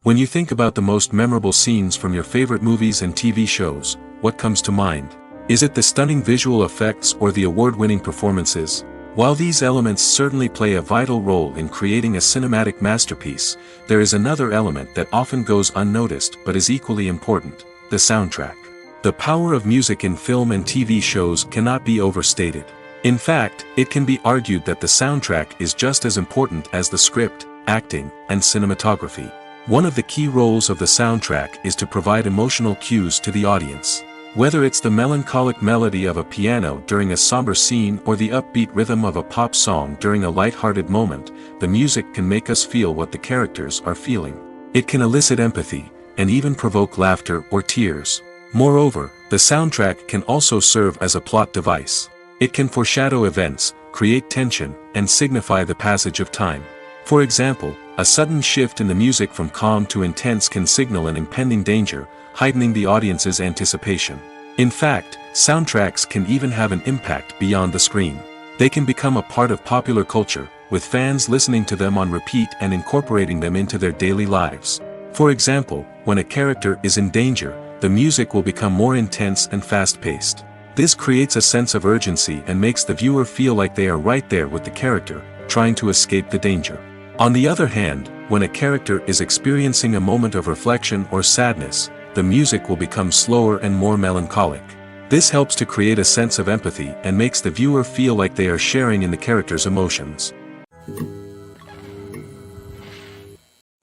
When you think about the most memorable scenes from your favorite movies and TV shows, what comes to mind? Is it the stunning visual effects or the award-winning performances? While these elements certainly play a vital role in creating a cinematic masterpiece, there is another element that often goes unnoticed but is equally important: the soundtrack. The power of music in film and TV shows cannot be overstated. In fact, it can be argued that the soundtrack is just as important as the script, acting, and cinematography. One of the key roles of the soundtrack is to provide emotional cues to the audience. Whether it's the melancholic melody of a piano during a somber scene or the upbeat rhythm of a pop song during a light-hearted moment, the music can make us feel what the characters are feeling. It can elicit empathy, and even provoke laughter or tears. Moreover, the soundtrack can also serve as a plot device. It can foreshadow events, create tension, and signify the passage of time. For example, a sudden shift in the music from calm to intense can signal an impending danger, heightening the audience's anticipation. In fact, soundtracks can even have an impact beyond the screen. They can become a part of popular culture, with fans listening to them on repeat and incorporating them into their daily lives. For example, when a character is in danger, the music will become more intense and fast-paced. This creates a sense of urgency and makes the viewer feel like they are right there with the character, trying to escape the danger. On the other hand, when a character is experiencing a moment of reflection or sadness, the music will become slower and more melancholic. This helps to create a sense of empathy and makes the viewer feel like they are sharing in the character's emotions.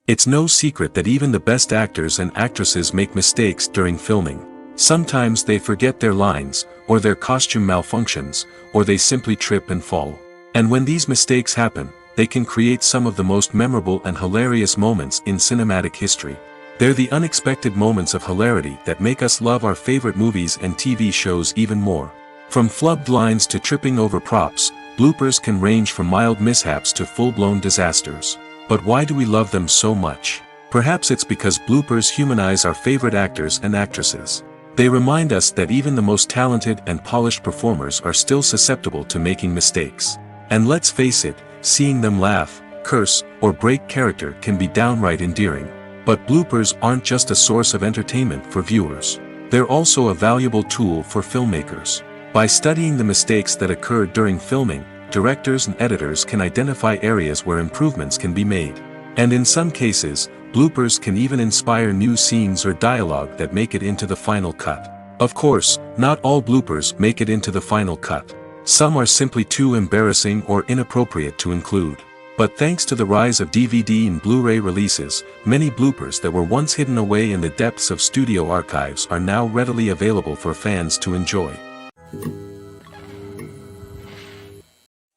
It's no secret that even the best actors and actresses make mistakes during filming. Sometimes they forget their lines, or their costume malfunctions, or they simply trip and fall. And when these mistakes happen, they can create some of the most memorable and hilarious moments in cinematic history. They're the unexpected moments of hilarity that make us love our favorite movies and TV shows even more. From flubbed lines to tripping over props, bloopers can range from mild mishaps to full-blown disasters. But why do we love them so much? Perhaps it's because bloopers humanize our favorite actors and actresses. They remind us that even the most talented and polished performers are still susceptible to making mistakes. And let's face it, seeing them laugh, curse, or break character can be downright endearing. But bloopers aren't just a source of entertainment for viewers. They're also a valuable tool for filmmakers. By studying the mistakes that occurred during filming, directors and editors can identify areas where improvements can be made. And in some cases, bloopers can even inspire new scenes or dialogue that make it into the final cut. Of course, not all bloopers make it into the final cut. Some are simply too embarrassing or inappropriate to include. But thanks to the rise of DVD and Blu-ray releases, many bloopers that were once hidden away in the depths of studio archives are now readily available for fans to enjoy.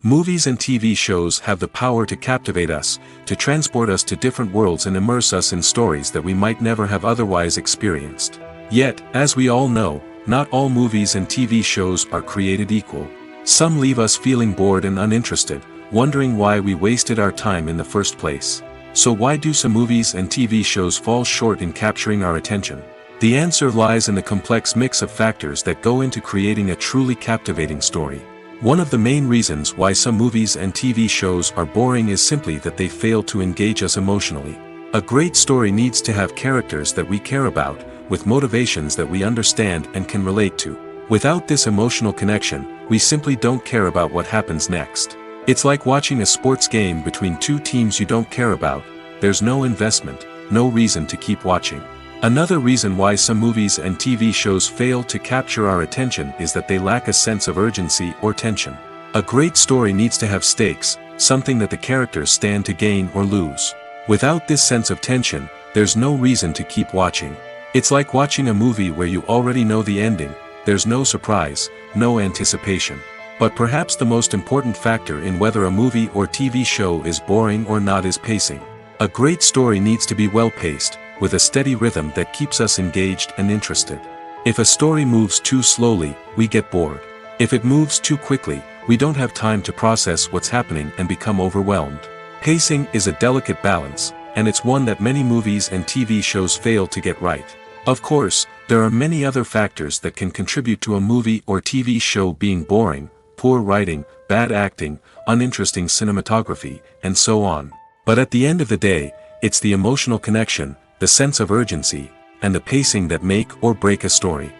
Movies and TV shows have the power to captivate us, to transport us to different worlds and immerse us in stories that we might never have otherwise experienced. Yet, as we all know, not all movies and TV shows are created equal. Some leave us feeling bored and uninterested, wondering why we wasted our time in the first place. So why do some movies and TV shows fall short in capturing our attention? The answer lies in the complex mix of factors that go into creating a truly captivating story. One of the main reasons why some movies and TV shows are boring is simply that they fail to engage us emotionally. A great story needs to have characters that we care about, with motivations that we understand and can relate to. Without this emotional connection, we simply don't care about what happens next. It's like watching a sports game between two teams you don't care about. There's no investment, no reason to keep watching. Another reason why some movies and TV shows fail to capture our attention is that they lack a sense of urgency or tension. A great story needs to have stakes, something that the characters stand to gain or lose. Without this sense of tension, there's no reason to keep watching. It's like watching a movie where you already know the ending. There's no surprise, no anticipation. But perhaps the most important factor in whether a movie or TV show is boring or not is pacing. A great story needs to be well-paced, with a steady rhythm that keeps us engaged and interested. If a story moves too slowly, we get bored. If it moves too quickly, we don't have time to process what's happening and become overwhelmed. Pacing is a delicate balance, and it's one that many movies and TV shows fail to get right. Of course, there are many other factors that can contribute to a movie or TV show being boring: poor writing, bad acting, uninteresting cinematography, and so on. But at the end of the day, it's the emotional connection, the sense of urgency, and the pacing that make or break a story.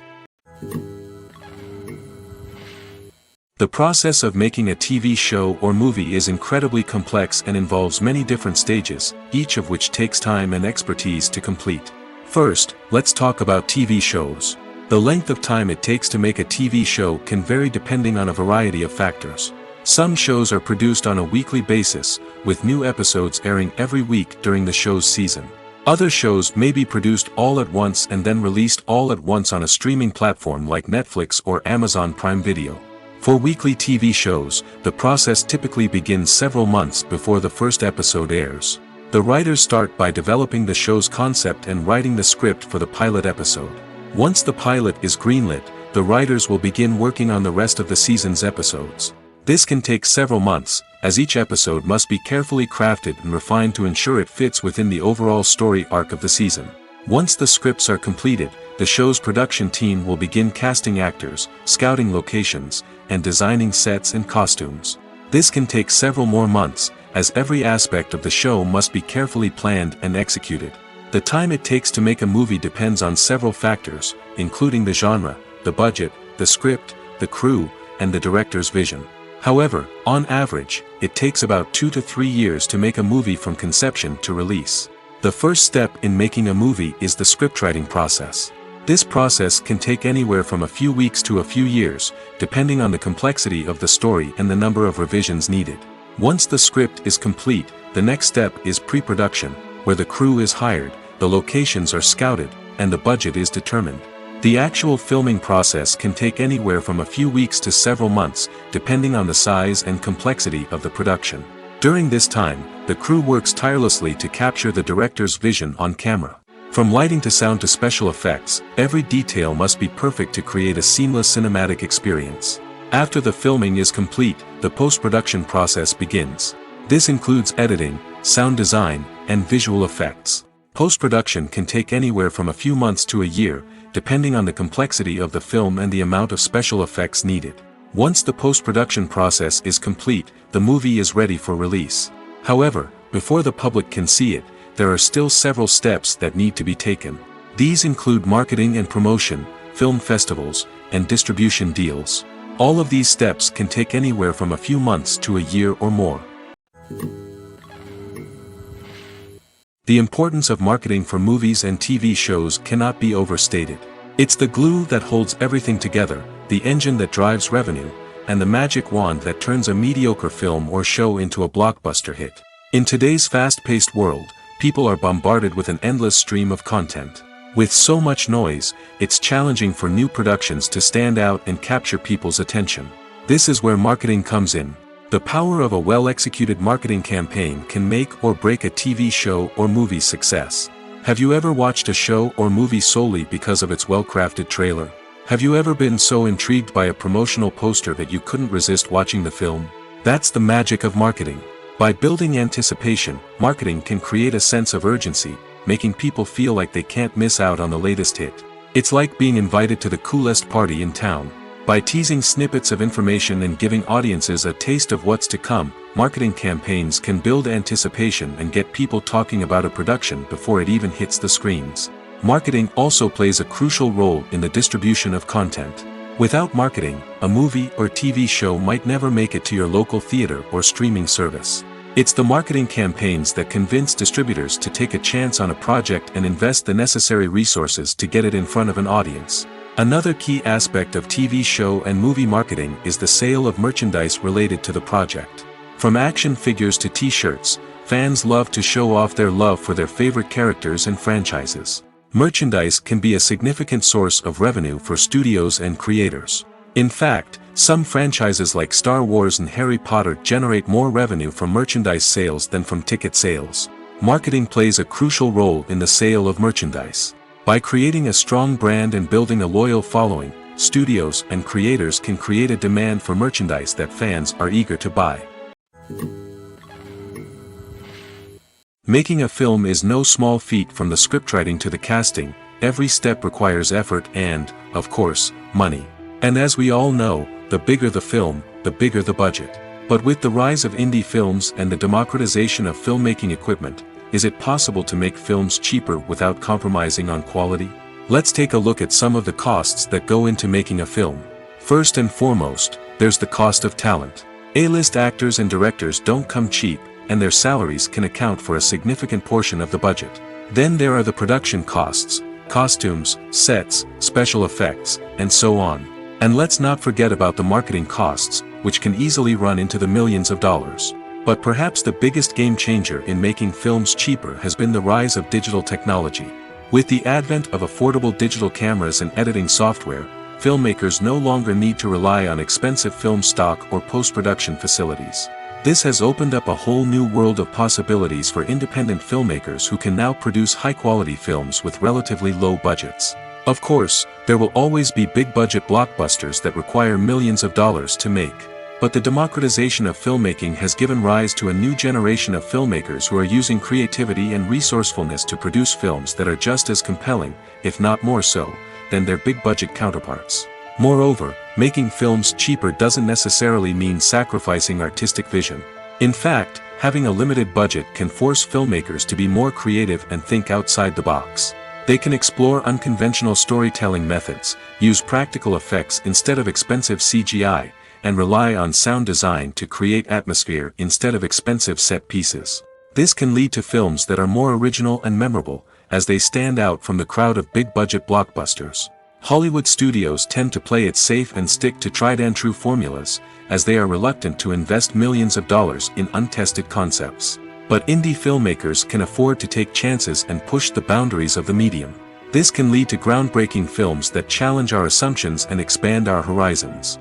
The process of making a TV show or movie is incredibly complex and involves many different stages, each of which takes time and expertise to complete. First, let's talk about TV shows. The length of time it takes to make a TV show can vary depending on a variety of factors. Some shows are produced on a weekly basis, with new episodes airing every week during the show's season. Other shows may be produced all at once and then released all at once on a streaming platform like Netflix or Amazon Prime Video. For weekly TV shows, the process typically begins several months before the first episode airs. The writers start by developing the show's concept and writing the script for the pilot episode. Once the pilot is greenlit, the writers will begin working on the rest of the season's episodes. This can take several months, as each episode must be carefully crafted and refined to ensure it fits within the overall story arc of the season. Once the scripts are completed, the show's production team will begin casting actors, scouting locations, and designing sets and costumes. This can take several more months, as every aspect of the show must be carefully planned and executed. The time it takes to make a movie depends on several factors, including the genre, the budget, the script, the crew, and the director's vision. However, on average, it takes about 2 to 3 years to make a movie from conception to release. The first step in making a movie is the scriptwriting process. This process can take anywhere from a few weeks to a few years, depending on the complexity of the story and the number of revisions needed. Once the script is complete, the next step is pre-production, where the crew is hired, the locations are scouted, and the budget is determined. The actual filming process can take anywhere from a few weeks to several months, depending on the size and complexity of the production. During this time, the crew works tirelessly to capture the director's vision on camera. From lighting to sound to special effects, every detail must be perfect to create a seamless cinematic experience. After the filming is complete, the post-production process begins. This includes editing, sound design, and visual effects. Post-production can take anywhere from a few months to a year, depending on the complexity of the film and the amount of special effects needed. Once the post-production process is complete, the movie is ready for release. However, before the public can see it, there are still several steps that need to be taken. These include marketing and promotion, film festivals, and distribution deals. All of these steps can take anywhere from a few months to a year or more. The importance of marketing for movies and TV shows cannot be overstated. It's the glue that holds everything together, the engine that drives revenue, and the magic wand that turns a mediocre film or show into a blockbuster hit. In today's fast-paced world, people are bombarded with an endless stream of content. With so much noise, it's challenging for new productions to stand out and capture people's attention. This is where marketing comes in. The power of a well-executed marketing campaign can make or break a TV show or movie's success. Have you ever watched a show or movie solely because of its well-crafted trailer? Have you ever been so intrigued by a promotional poster that you couldn't resist watching the film? That's the magic of marketing. By building anticipation, marketing can create a sense of urgency, making people feel like they can't miss out on the latest hit. It's like being invited to the coolest party in town. By teasing snippets of information and giving audiences a taste of what's to come, marketing campaigns can build anticipation and get people talking about a production before it even hits the screens. Marketing also plays a crucial role in the distribution of content. Without marketing, a movie or TV show might never make it to your local theater or streaming service. It's the marketing campaigns that convince distributors to take a chance on a project and invest the necessary resources to get it in front of an audience. Another key aspect of TV show and movie marketing is the sale of merchandise related to the project. From action figures to t-shirts, fans love to show off their love for their favorite characters and franchises. Merchandise can be a significant source of revenue for studios and creators. In fact, some franchises like Star Wars and Harry Potter generate more revenue from merchandise sales than from ticket sales. Marketing plays a crucial role in the sale of merchandise. By creating a strong brand and building a loyal following, studios and creators can create a demand for merchandise that fans are eager to buy. Making a film is no small feat. From the scriptwriting to the casting, every step requires effort and, of course, money. And as we all know, the bigger the film, the bigger the budget. But with the rise of indie films and the democratization of filmmaking equipment, is it possible to make films cheaper without compromising on quality? Let's take a look at some of the costs that go into making a film. First and foremost, there's the cost of talent. A-list actors and directors don't come cheap, and their salaries can account for a significant portion of the budget. Then there are the production costs, costumes, sets, special effects, and so on. And let's not forget about the marketing costs, which can easily run into the millions of dollars. But perhaps the biggest game changer in making films cheaper has been the rise of digital technology. With the advent of affordable digital cameras and editing software, filmmakers no longer need to rely on expensive film stock or post-production facilities. This has opened up a whole new world of possibilities for independent filmmakers who can now produce high-quality films with relatively low budgets. Of course, there will always be big-budget blockbusters that require millions of dollars to make. But the democratization of filmmaking has given rise to a new generation of filmmakers who are using creativity and resourcefulness to produce films that are just as compelling, if not more so, than their big-budget counterparts. Moreover, making films cheaper doesn't necessarily mean sacrificing artistic vision. In fact, having a limited budget can force filmmakers to be more creative and think outside the box. They can explore unconventional storytelling methods, use practical effects instead of expensive CGI, and rely on sound design to create atmosphere instead of expensive set pieces. This can lead to films that are more original and memorable, as they stand out from the crowd of big-budget blockbusters. Hollywood studios tend to play it safe and stick to tried-and-true formulas, as they are reluctant to invest millions of dollars in untested concepts. But indie filmmakers can afford to take chances and push the boundaries of the medium. This can lead to groundbreaking films that challenge our assumptions and expand our horizons.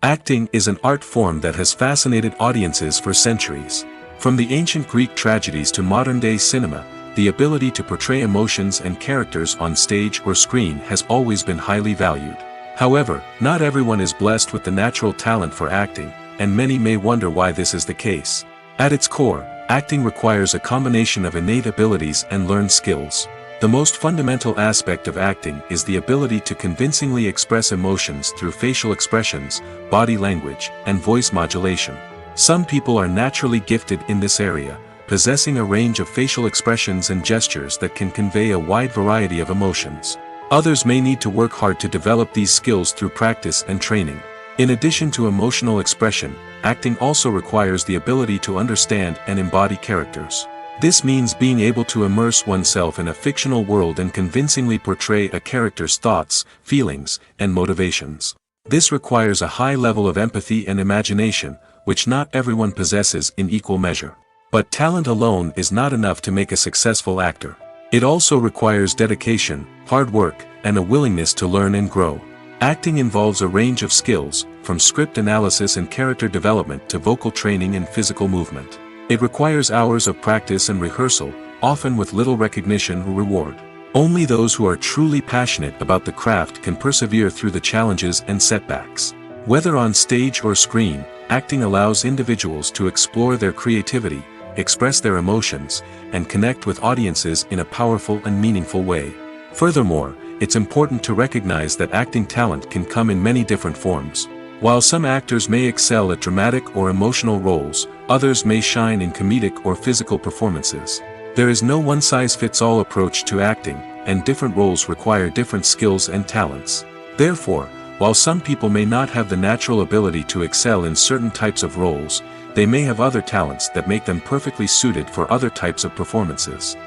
Acting is an art form that has fascinated audiences for centuries. From the ancient Greek tragedies to modern-day cinema, the ability to portray emotions and characters on stage or screen has always been highly valued. However, not everyone is blessed with the natural talent for acting, and many may wonder why this is the case. At its core, acting requires a combination of innate abilities and learned skills. The most fundamental aspect of acting is the ability to convincingly express emotions through facial expressions, body language, and voice modulation. Some people are naturally gifted in this area, possessing a range of facial expressions and gestures that can convey a wide variety of emotions. Others may need to work hard to develop these skills through practice and training. In addition to emotional expression, acting also requires the ability to understand and embody characters. This means being able to immerse oneself in a fictional world and convincingly portray a character's thoughts, feelings, and motivations. This requires a high level of empathy and imagination, which not everyone possesses in equal measure. But talent alone is not enough to make a successful actor. It also requires dedication, hard work, and a willingness to learn and grow. Acting involves a range of skills, from script analysis and character development to vocal training and physical movement. It requires hours of practice and rehearsal, often with little recognition or reward. Only those who are truly passionate about the craft can persevere through the challenges and setbacks. Whether on stage or screen, acting allows individuals to explore their creativity, express their emotions, and connect with audiences in a powerful and meaningful way. Furthermore, it's important to recognize that acting talent can come in many different forms. While some actors may excel at dramatic or emotional roles, others may shine in comedic or physical performances. There is no one-size-fits-all approach to acting, and different roles require different skills and talents. Therefore, while some people may not have the natural ability to excel in certain types of roles, they may have other talents that make them perfectly suited for other types of performances.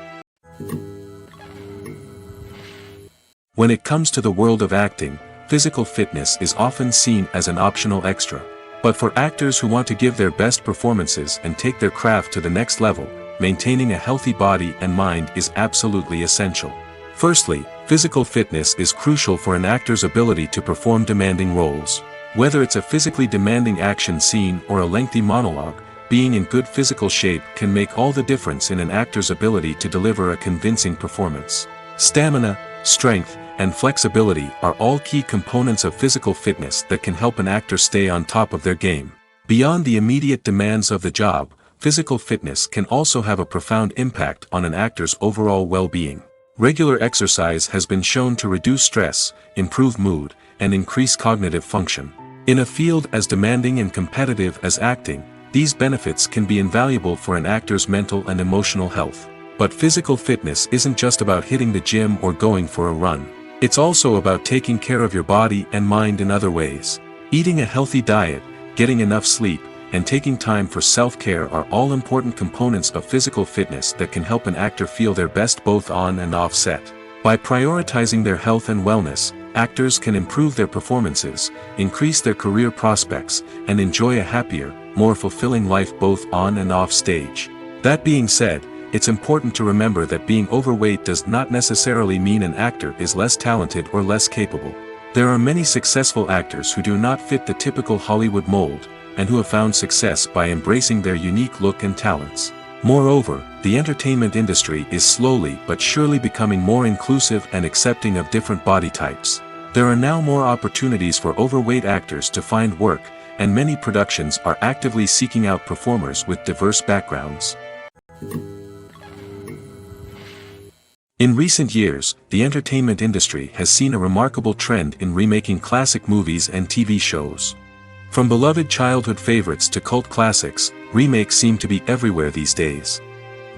When it comes to the world of acting, physical fitness is often seen as an optional extra. But for actors who want to give their best performances and take their craft to the next level, maintaining a healthy body and mind is absolutely essential. Firstly, physical fitness is crucial for an actor's ability to perform demanding roles. Whether it's a physically demanding action scene or a lengthy monologue, being in good physical shape can make all the difference in an actor's ability to deliver a convincing performance. Stamina, strength, and flexibility are all key components of physical fitness that can help an actor stay on top of their game. Beyond the immediate demands of the job, physical fitness can also have a profound impact on an actor's overall well-being. Regular exercise has been shown to reduce stress, improve mood, and increase cognitive function. In a field as demanding and competitive as acting, these benefits can be invaluable for an actor's mental and emotional health. But physical fitness isn't just about hitting the gym or going for a run. It's also about taking care of your body and mind in other ways. Eating a healthy diet, getting enough sleep, and taking time for self-care are all important components of physical fitness that can help an actor feel their best both on and off set. By prioritizing their health and wellness, actors can improve their performances, increase their career prospects, and enjoy a happier, more fulfilling life both on and off stage. That being said, it's important to remember that being overweight does not necessarily mean an actor is less talented or less capable. There are many successful actors who do not fit the typical Hollywood mold, and who have found success by embracing their unique look and talents. Moreover, the entertainment industry is slowly but surely becoming more inclusive and accepting of different body types. There are now more opportunities for overweight actors to find work, and many productions are actively seeking out performers with diverse backgrounds. In recent years, the entertainment industry has seen a remarkable trend in remaking classic movies and TV shows. From beloved childhood favorites to cult classics, remakes seem to be everywhere these days.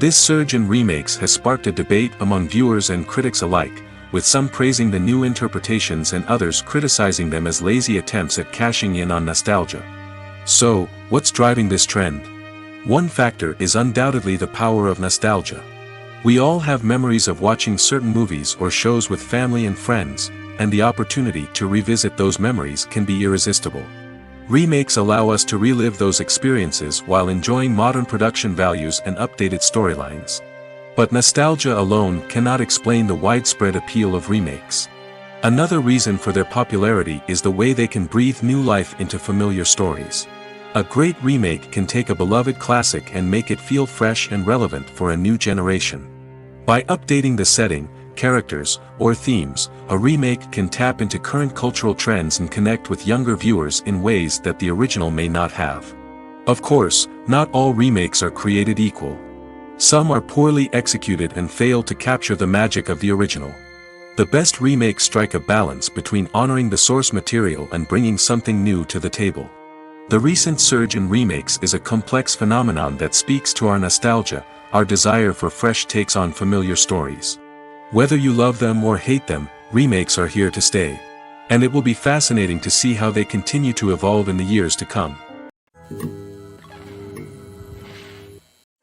This surge in remakes has sparked a debate among viewers and critics alike, with some praising the new interpretations and others criticizing them as lazy attempts at cashing in on nostalgia. So, what's driving this trend? One factor is undoubtedly the power of nostalgia. We all have memories of watching certain movies or shows with family and friends, and the opportunity to revisit those memories can be irresistible. Remakes allow us to relive those experiences while enjoying modern production values and updated storylines. But nostalgia alone cannot explain the widespread appeal of remakes. Another reason for their popularity is the way they can breathe new life into familiar stories. A great remake can take a beloved classic and make it feel fresh and relevant for a new generation. By updating the setting, characters, or themes, a remake can tap into current cultural trends and connect with younger viewers in ways that the original may not have. Of course, not all remakes are created equal. Some are poorly executed and fail to capture the magic of the original. The best remakes strike a balance between honoring the source material and bringing something new to the table. The recent surge in remakes is a complex phenomenon that speaks to our nostalgia, our desire for fresh takes on familiar stories. Whether you love them or hate them, remakes are here to stay. And it will be fascinating to see how they continue to evolve in the years to come.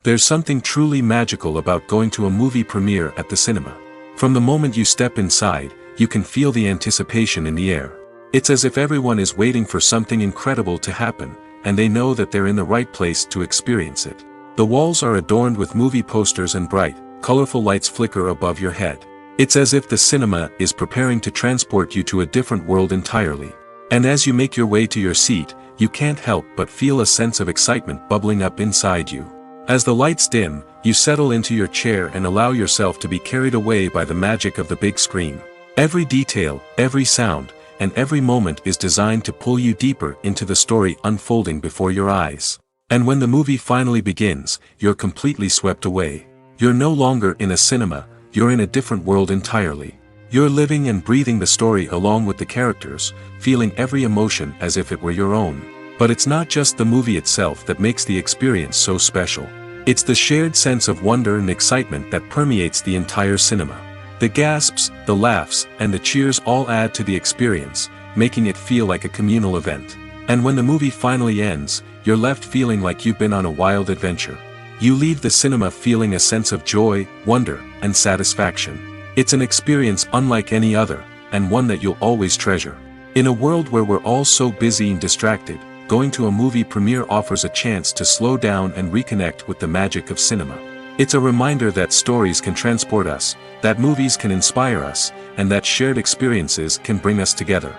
There's something truly magical about going to a movie premiere at the cinema. From the moment you step inside, you can feel the anticipation in the air. It's as if everyone is waiting for something incredible to happen, and they know that they're in the right place to experience it. The walls are adorned with movie posters and bright, colorful lights flicker above your head. It's as if the cinema is preparing to transport you to a different world entirely. And as you make your way to your seat, you can't help but feel a sense of excitement bubbling up inside you. As the lights dim, you settle into your chair and allow yourself to be carried away by the magic of the big screen. Every detail, every sound, and every moment is designed to pull you deeper into the story unfolding before your eyes. And when the movie finally begins, you're completely swept away. You're no longer in a cinema, you're in a different world entirely. You're living and breathing the story along with the characters, feeling every emotion as if it were your own. But it's not just the movie itself that makes the experience so special. It's the shared sense of wonder and excitement that permeates the entire cinema. The gasps, the laughs, and the cheers all add to the experience, making it feel like a communal event. And when the movie finally ends, you're left feeling like you've been on a wild adventure. You leave the cinema feeling a sense of joy, wonder, and satisfaction. It's an experience unlike any other, and one that you'll always treasure. In a world where we're all so busy and distracted, going to a movie premiere offers a chance to slow down and reconnect with the magic of cinema. It's a reminder that stories can transport us, that movies can inspire us, and that shared experiences can bring us together.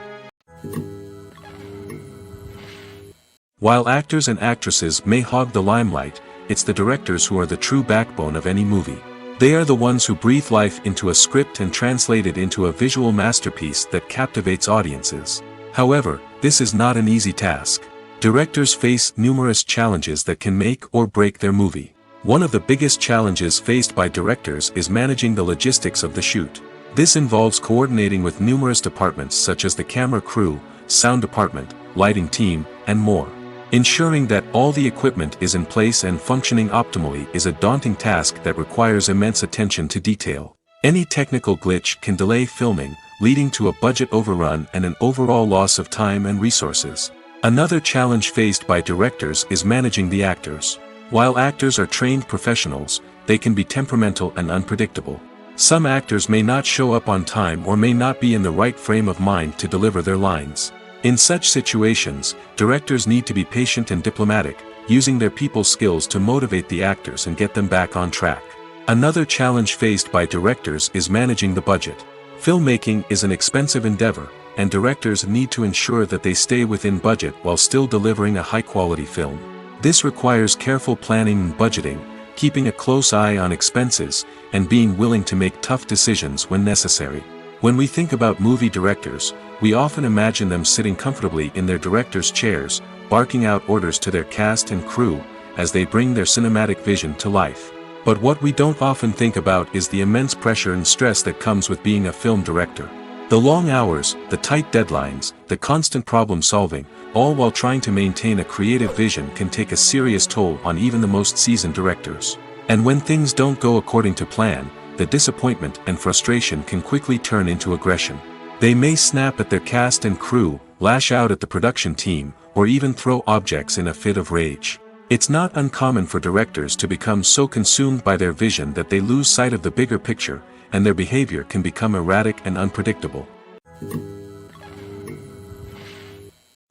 While actors and actresses may hog the limelight, it's the directors who are the true backbone of any movie. They are the ones who breathe life into a script and translate it into a visual masterpiece that captivates audiences. However, this is not an easy task. Directors face numerous challenges that can make or break their movie. One of the biggest challenges faced by directors is managing the logistics of the shoot. This involves coordinating with numerous departments such as the camera crew, sound department, lighting team, and more. Ensuring that all the equipment is in place and functioning optimally is a daunting task that requires immense attention to detail. Any technical glitch can delay filming, leading to a budget overrun and an overall loss of time and resources. Another challenge faced by directors is managing the actors. While actors are trained professionals, they can be temperamental and unpredictable. Some actors may not show up on time or may not be in the right frame of mind to deliver their lines. In such situations, directors need to be patient and diplomatic, using their people skills to motivate the actors and get them back on track. Another challenge faced by directors is managing the budget. Filmmaking is an expensive endeavor, and directors need to ensure that they stay within budget while still delivering a high-quality film. This requires careful planning and budgeting, keeping a close eye on expenses, and being willing to make tough decisions when necessary. When we think about movie directors, we often imagine them sitting comfortably in their director's chairs, barking out orders to their cast and crew, as they bring their cinematic vision to life. But what we don't often think about is the immense pressure and stress that comes with being a film director. The long hours, the tight deadlines, the constant problem solving, all while trying to maintain a creative vision can take a serious toll on even the most seasoned directors. And when things don't go according to plan, the disappointment and frustration can quickly turn into aggression. They may snap at their cast and crew, lash out at the production team, or even throw objects in a fit of rage. It's not uncommon for directors to become so consumed by their vision that they lose sight of the bigger picture, and their behavior can become erratic and unpredictable.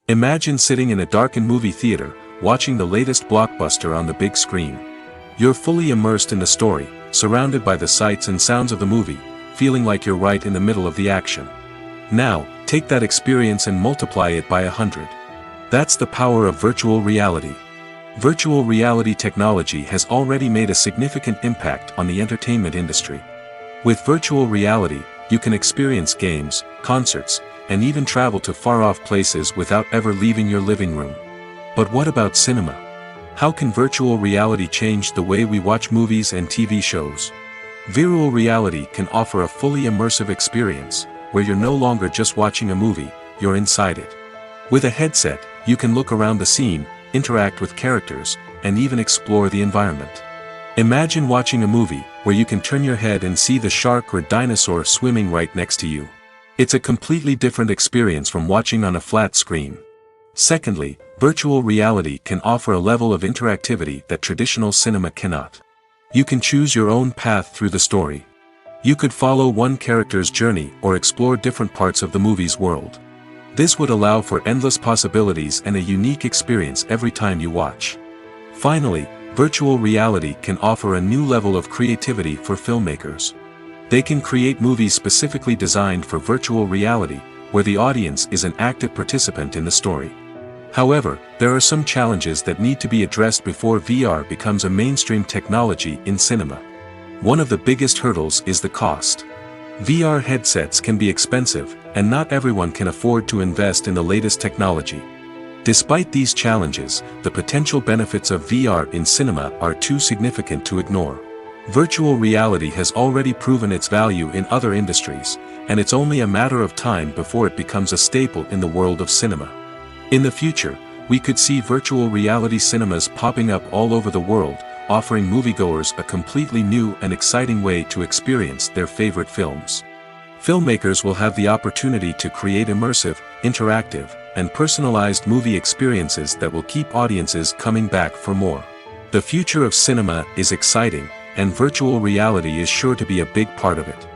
Imagine sitting in a darkened movie theater, watching the latest blockbuster on the big screen. You're fully immersed in the story, surrounded by the sights and sounds of the movie, feeling like you're right in the middle of the action. Now, take that experience and multiply it by 100. That's the power of virtual reality. Virtual reality technology has already made a significant impact on the entertainment industry. With virtual reality, you can experience games, concerts, and even travel to far-off places without ever leaving your living room. But what about cinema? How can virtual reality change the way we watch movies and TV shows? Virtual reality can offer a fully immersive experience, where you're no longer just watching a movie, you're inside it. With a headset, you can look around the scene, interact with characters, and even explore the environment. Imagine watching a movie where you can turn your head and see the shark or dinosaur swimming right next to you. It's a completely different experience from watching on a flat screen. Secondly, virtual reality can offer a level of interactivity that traditional cinema cannot. You can choose your own path through the story. You could follow one character's journey or explore different parts of the movie's world. This would allow for endless possibilities and a unique experience every time you watch. Finally, virtual reality can offer a new level of creativity for filmmakers. They can create movies specifically designed for virtual reality, where the audience is an active participant in the story. However, there are some challenges that need to be addressed before VR becomes a mainstream technology in cinema. One of the biggest hurdles is the cost. VR headsets can be expensive, and not everyone can afford to invest in the latest technology. Despite these challenges, the potential benefits of VR in cinema are too significant to ignore. Virtual reality has already proven its value in other industries, and it's only a matter of time before it becomes a staple in the world of cinema. In the future, we could see virtual reality cinemas popping up all over the world, offering moviegoers a completely new and exciting way to experience their favorite films. Filmmakers will have the opportunity to create immersive, interactive, and personalized movie experiences that will keep audiences coming back for more. The future of cinema is exciting, and virtual reality is sure to be a big part of it.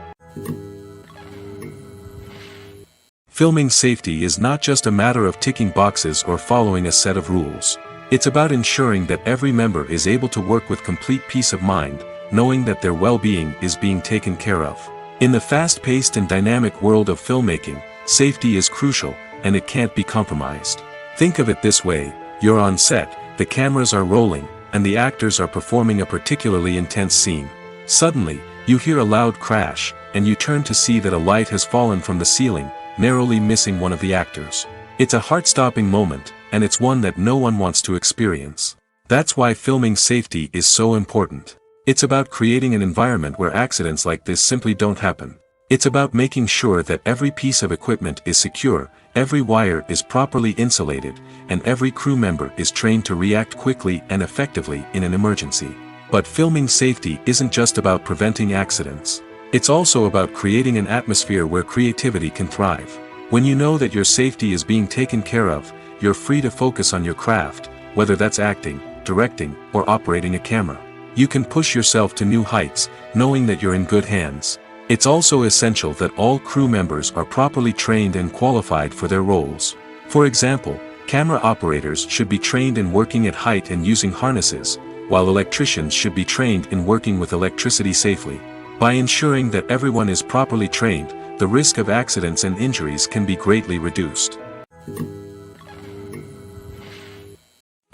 Filming safety is not just a matter of ticking boxes or following a set of rules. It's about ensuring that every member is able to work with complete peace of mind, knowing that their well-being is being taken care of. In the fast-paced and dynamic world of filmmaking, safety is crucial, and it can't be compromised. Think of it this way: you're on set, the cameras are rolling, and the actors are performing a particularly intense scene. Suddenly, you hear a loud crash, and you turn to see that a light has fallen from the ceiling, narrowly missing one of the actors. It's a heart-stopping moment, and it's one that no one wants to experience. That's why filming safety is so important. It's about creating an environment where accidents like this simply don't happen. It's about making sure that every piece of equipment is secure, every wire is properly insulated, and every crew member is trained to react quickly and effectively in an emergency. But filming safety isn't just about preventing accidents. It's also about creating an atmosphere where creativity can thrive. When you know that your safety is being taken care of, you're free to focus on your craft, whether that's acting, directing, or operating a camera. You can push yourself to new heights, knowing that you're in good hands. It's also essential that all crew members are properly trained and qualified for their roles. For example, camera operators should be trained in working at height and using harnesses, while electricians should be trained in working with electricity safely. By ensuring that everyone is properly trained, the risk of accidents and injuries can be greatly reduced.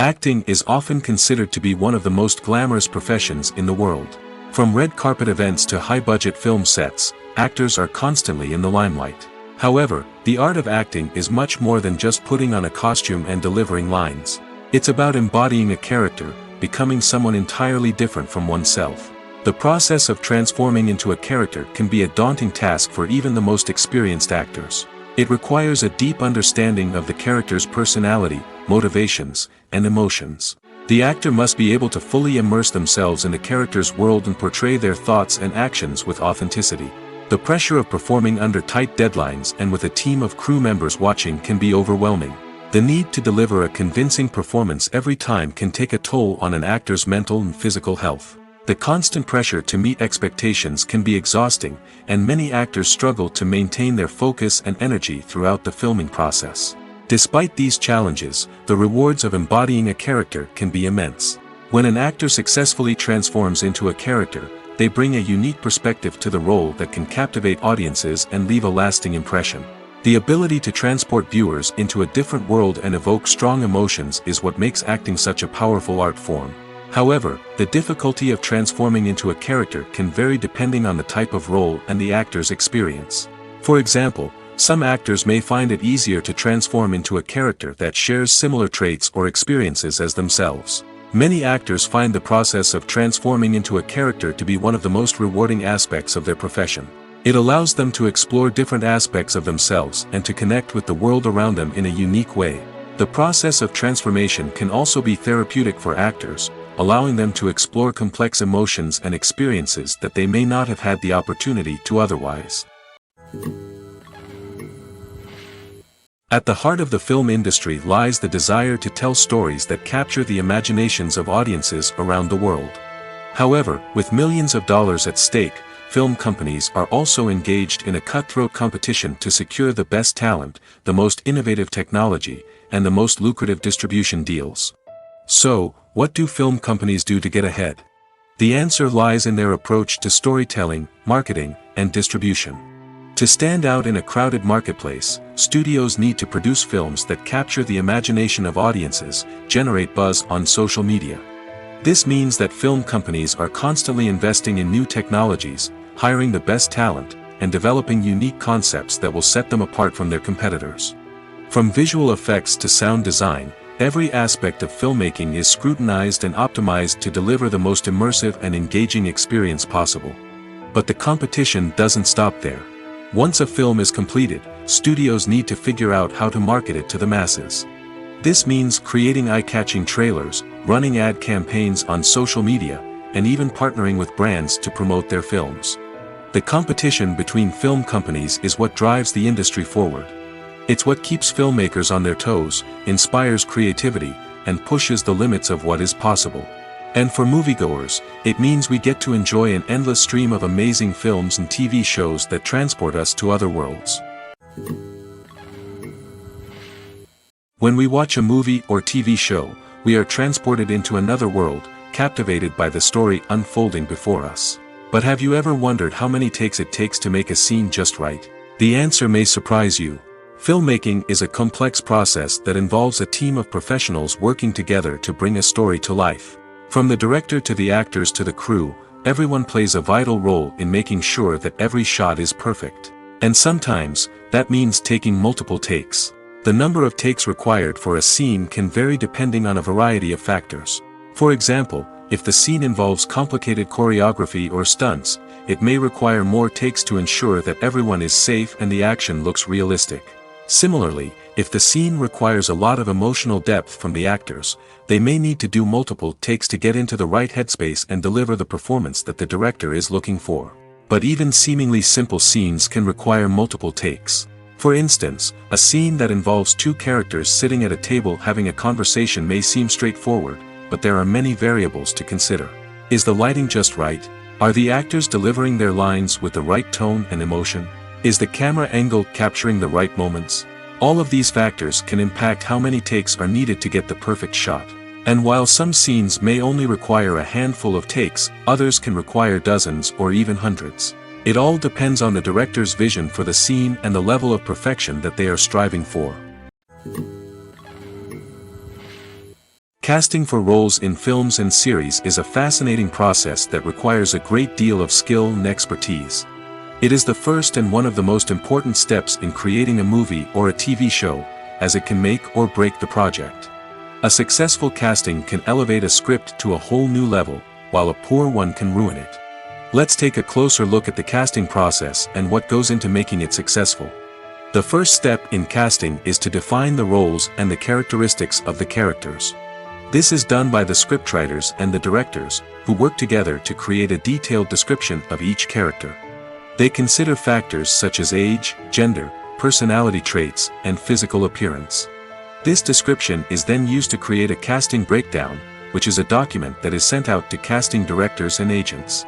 Acting is often considered to be one of the most glamorous professions in the world. From red carpet events to high-budget film sets, actors are constantly in the limelight. However, the art of acting is much more than just putting on a costume and delivering lines. It's about embodying a character, becoming someone entirely different from oneself. The process of transforming into a character can be a daunting task for even the most experienced actors. It requires a deep understanding of the character's personality, motivations, and emotions. The actor must be able to fully immerse themselves in the character's world and portray their thoughts and actions with authenticity. The pressure of performing under tight deadlines and with a team of crew members watching can be overwhelming. The need to deliver a convincing performance every time can take a toll on an actor's mental and physical health. The constant pressure to meet expectations can be exhausting, and many actors struggle to maintain their focus and energy throughout the filming process. Despite these challenges, the rewards of embodying a character can be immense. When an actor successfully transforms into a character, they bring a unique perspective to the role that can captivate audiences and leave a lasting impression. The ability to transport viewers into a different world and evoke strong emotions is what makes acting such a powerful art form. However, the difficulty of transforming into a character can vary depending on the type of role and the actor's experience. For example, some actors may find it easier to transform into a character that shares similar traits or experiences as themselves. Many actors find the process of transforming into a character to be one of the most rewarding aspects of their profession. It allows them to explore different aspects of themselves and to connect with the world around them in a unique way. The process of transformation can also be therapeutic for actors, allowing them to explore complex emotions and experiences that they may not have had the opportunity to otherwise. At the heart of the film industry lies the desire to tell stories that capture the imaginations of audiences around the world. However, with millions of dollars at stake, film companies are also engaged in a cutthroat competition to secure the best talent, the most innovative technology, and the most lucrative distribution deals. So, what do film companies do to get ahead? The answer lies in their approach to storytelling, marketing, and distribution. To stand out in a crowded marketplace, studios need to produce films that capture the imagination of audiences, generate buzz on social media. This means that film companies are constantly investing in new technologies, hiring the best talent, and developing unique concepts that will set them apart from their competitors. From visual effects to sound design, every aspect of filmmaking is scrutinized and optimized to deliver the most immersive and engaging experience possible. But the competition doesn't stop there. Once a film is completed, studios need to figure out how to market it to the masses. This means creating eye-catching trailers, running ad campaigns on social media, and even partnering with brands to promote their films. The competition between film companies is what drives the industry forward. It's what keeps filmmakers on their toes, inspires creativity, and pushes the limits of what is possible. And for moviegoers, it means we get to enjoy an endless stream of amazing films and TV shows that transport us to other worlds. When we watch a movie or TV show, we are transported into another world, captivated by the story unfolding before us. But have you ever wondered how many takes it takes to make a scene just right? The answer may surprise you. Filmmaking is a complex process that involves a team of professionals working together to bring a story to life. From the director to the actors to the crew, everyone plays a vital role in making sure that every shot is perfect. And sometimes, that means taking multiple takes. The number of takes required for a scene can vary depending on a variety of factors. For example, if the scene involves complicated choreography or stunts, it may require more takes to ensure that everyone is safe and the action looks realistic. Similarly, if the scene requires a lot of emotional depth from the actors, they may need to do multiple takes to get into the right headspace and deliver the performance that the director is looking for. But even seemingly simple scenes can require multiple takes. For instance, a scene that involves two characters sitting at a table having a conversation may seem straightforward, but there are many variables to consider. Is the lighting just right? Are the actors delivering their lines with the right tone and emotion? Is the camera angle capturing the right moments? All of these factors can impact how many takes are needed to get the perfect shot. And while some scenes may only require a handful of takes, others can require dozens or even hundreds. It all depends on the director's vision for the scene and the level of perfection that they are striving for. Casting for roles in films and series is a fascinating process that requires a great deal of skill and expertise. It is the first and one of the most important steps in creating a movie or a TV show, as it can make or break the project. A successful casting can elevate a script to a whole new level, while a poor one can ruin it. Let's take a closer look at the casting process and what goes into making it successful. The first step in casting is to define the roles and the characteristics of the characters. This is done by the scriptwriters and the directors, who work together to create a detailed description of each character. They consider factors such as age, gender, personality traits, and physical appearance. This description is then used to create a casting breakdown, which is a document that is sent out to casting directors and agents.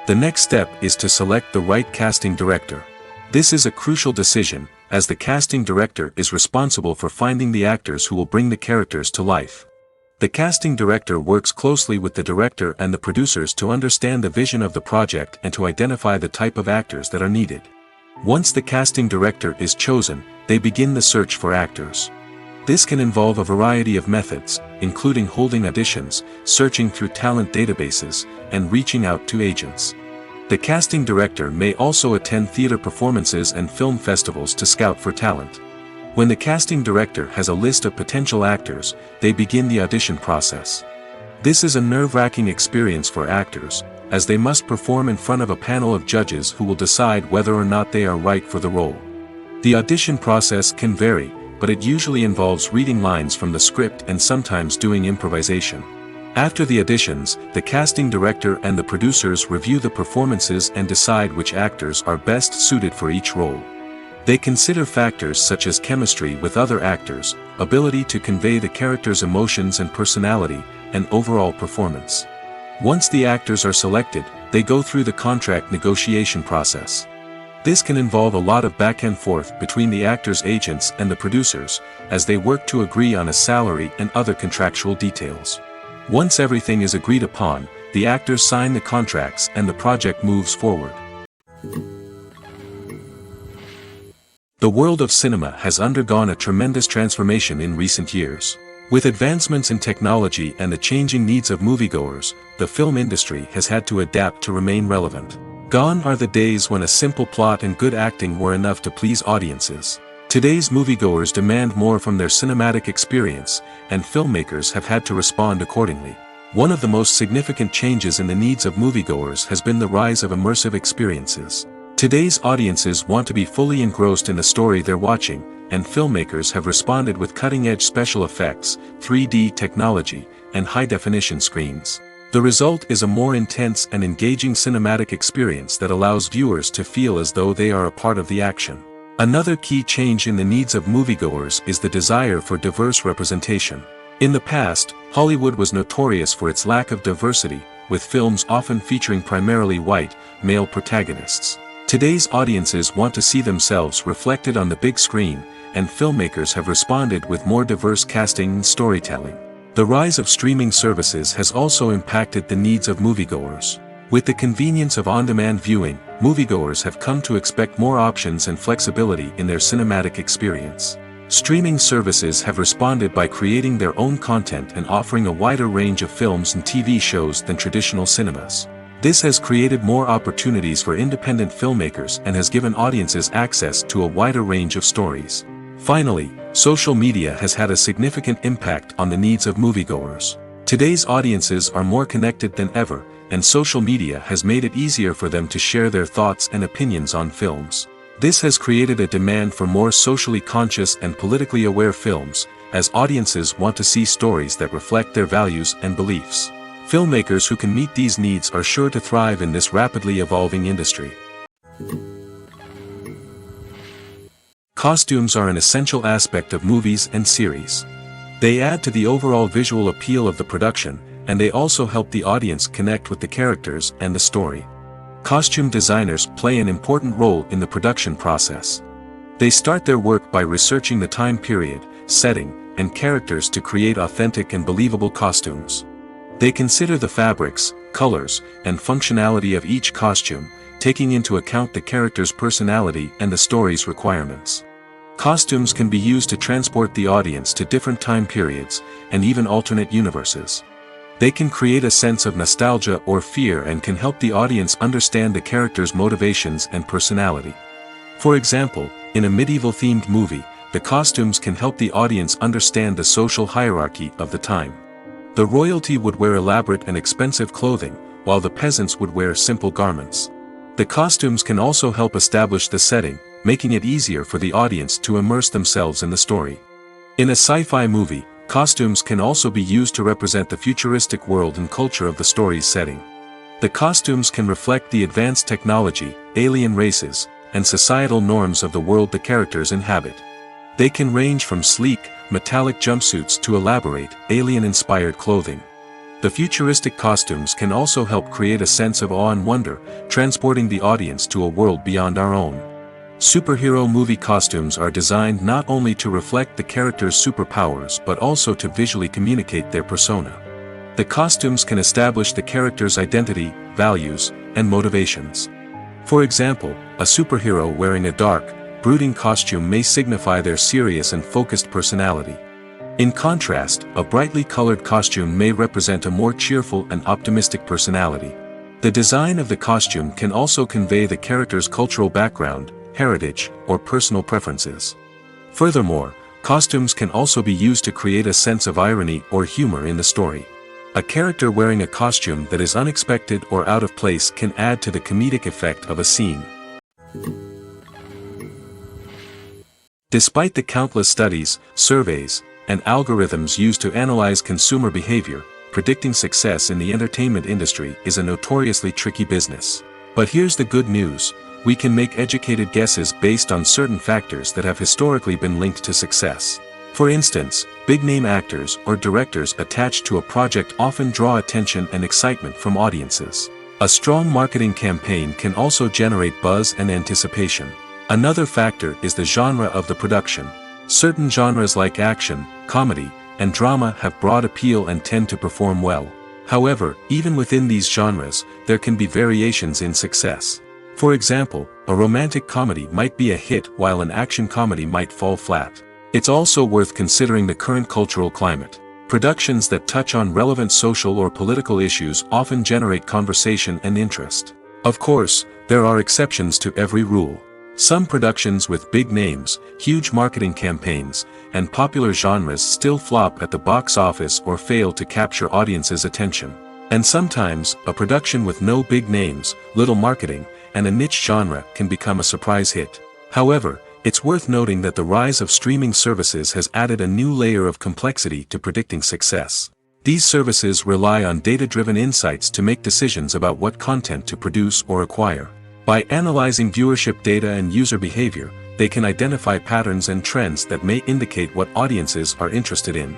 The next step is to select the right casting director. This is a crucial decision, as the casting director is responsible for finding the actors who will bring the characters to life. The casting director works closely with the director and the producers to understand the vision of the project and to identify the type of actors that are needed. Once the casting director is chosen, they begin the search for actors. This can involve a variety of methods, including holding auditions, searching through talent databases, and reaching out to agents. The casting director may also attend theater performances and film festivals to scout for talent. When the casting director has a list of potential actors, they begin the audition process. This is a nerve-wracking experience for actors, as they must perform in front of a panel of judges who will decide whether or not they are right for the role. The audition process can vary, but it usually involves reading lines from the script and sometimes doing improvisation. After the auditions, the casting director and the producers review the performances and decide which actors are best suited for each role. They consider factors such as chemistry with other actors, ability to convey the character's emotions and personality, and overall performance. Once the actors are selected, they go through the contract negotiation process. This can involve a lot of back and forth between the actors' agents and the producers, as they work to agree on a salary and other contractual details. Once everything is agreed upon, the actors sign the contracts and the project moves forward. The world of cinema has undergone a tremendous transformation in recent years. With advancements in technology and the changing needs of moviegoers, the film industry has had to adapt to remain relevant. Gone are the days when a simple plot and good acting were enough to please audiences. Today's moviegoers demand more from their cinematic experience, and filmmakers have had to respond accordingly. One of the most significant changes in the needs of moviegoers has been the rise of immersive experiences. Today's audiences want to be fully engrossed in the story they're watching, and filmmakers have responded with cutting-edge special effects, 3D technology, and high-definition screens. The result is a more intense and engaging cinematic experience that allows viewers to feel as though they are a part of the action. Another key change in the needs of moviegoers is the desire for diverse representation. In the past, Hollywood was notorious for its lack of diversity, with films often featuring primarily white, male protagonists. Today's audiences want to see themselves reflected on the big screen, and filmmakers have responded with more diverse casting and storytelling. The rise of streaming services has also impacted the needs of moviegoers. With the convenience of on-demand viewing, moviegoers have come to expect more options and flexibility in their cinematic experience. Streaming services have responded by creating their own content and offering a wider range of films and TV shows than traditional cinemas. This has created more opportunities for independent filmmakers and has given audiences access to a wider range of stories. Finally, social media has had a significant impact on the needs of moviegoers. Today's audiences are more connected than ever, and social media has made it easier for them to share their thoughts and opinions on films. This has created a demand for more socially conscious and politically aware films, as audiences want to see stories that reflect their values and beliefs. Filmmakers who can meet these needs are sure to thrive in this rapidly evolving industry. Costumes are an essential aspect of movies and series. They add to the overall visual appeal of the production, and they also help the audience connect with the characters and the story. Costume designers play an important role in the production process. They start their work by researching the time period, setting, and characters to create authentic and believable costumes. They consider the fabrics, colors, and functionality of each costume, taking into account the character's personality and the story's requirements. Costumes can be used to transport the audience to different time periods, and even alternate universes. They can create a sense of nostalgia or fear and can help the audience understand the character's motivations and personality. For example, in a medieval-themed movie, the costumes can help the audience understand the social hierarchy of the time. The royalty would wear elaborate and expensive clothing, while the peasants would wear simple garments. The costumes can also help establish the setting, making it easier for the audience to immerse themselves in the story. In a sci-fi movie, costumes can also be used to represent the futuristic world and culture of the story's setting. The costumes can reflect the advanced technology, alien races, and societal norms of the world the characters inhabit. They can range from sleek, metallic jumpsuits to elaborate, alien-inspired clothing. The futuristic costumes can also help create a sense of awe and wonder, transporting the audience to a world beyond our own. Superhero movie costumes are designed not only to reflect the character's superpowers but also to visually communicate their persona. The costumes can establish the character's identity, values, and motivations. For example, a superhero wearing a dark, brooding costume may signify their serious and focused personality. In contrast, a brightly colored costume may represent a more cheerful and optimistic personality. The design of the costume can also convey the character's cultural background, heritage, or personal preferences. Furthermore, costumes can also be used to create a sense of irony or humor in the story. A character wearing a costume that is unexpected or out of place can add to the comedic effect of a scene. Despite the countless studies, surveys, and algorithms used to analyze consumer behavior, predicting success in the entertainment industry is a notoriously tricky business. But here's the good news: we can make educated guesses based on certain factors that have historically been linked to success. For instance, big-name actors or directors attached to a project often draw attention and excitement from audiences. A strong marketing campaign can also generate buzz and anticipation. Another factor is the genre of the production. Certain genres like action, comedy, and drama have broad appeal and tend to perform well. However, even within these genres, there can be variations in success. For example, a romantic comedy might be a hit while an action comedy might fall flat. It's also worth considering the current cultural climate. Productions that touch on relevant social or political issues often generate conversation and interest. Of course, there are exceptions to every rule. Some productions with big names, huge marketing campaigns, and popular genres still flop at the box office or fail to capture audiences' attention. And sometimes, a production with no big names, little marketing, and a niche genre can become a surprise hit. However, it's worth noting that the rise of streaming services has added a new layer of complexity to predicting success. These services rely on data-driven insights to make decisions about what content to produce or acquire. By analyzing viewership data and user behavior, they can identify patterns and trends that may indicate what audiences are interested in.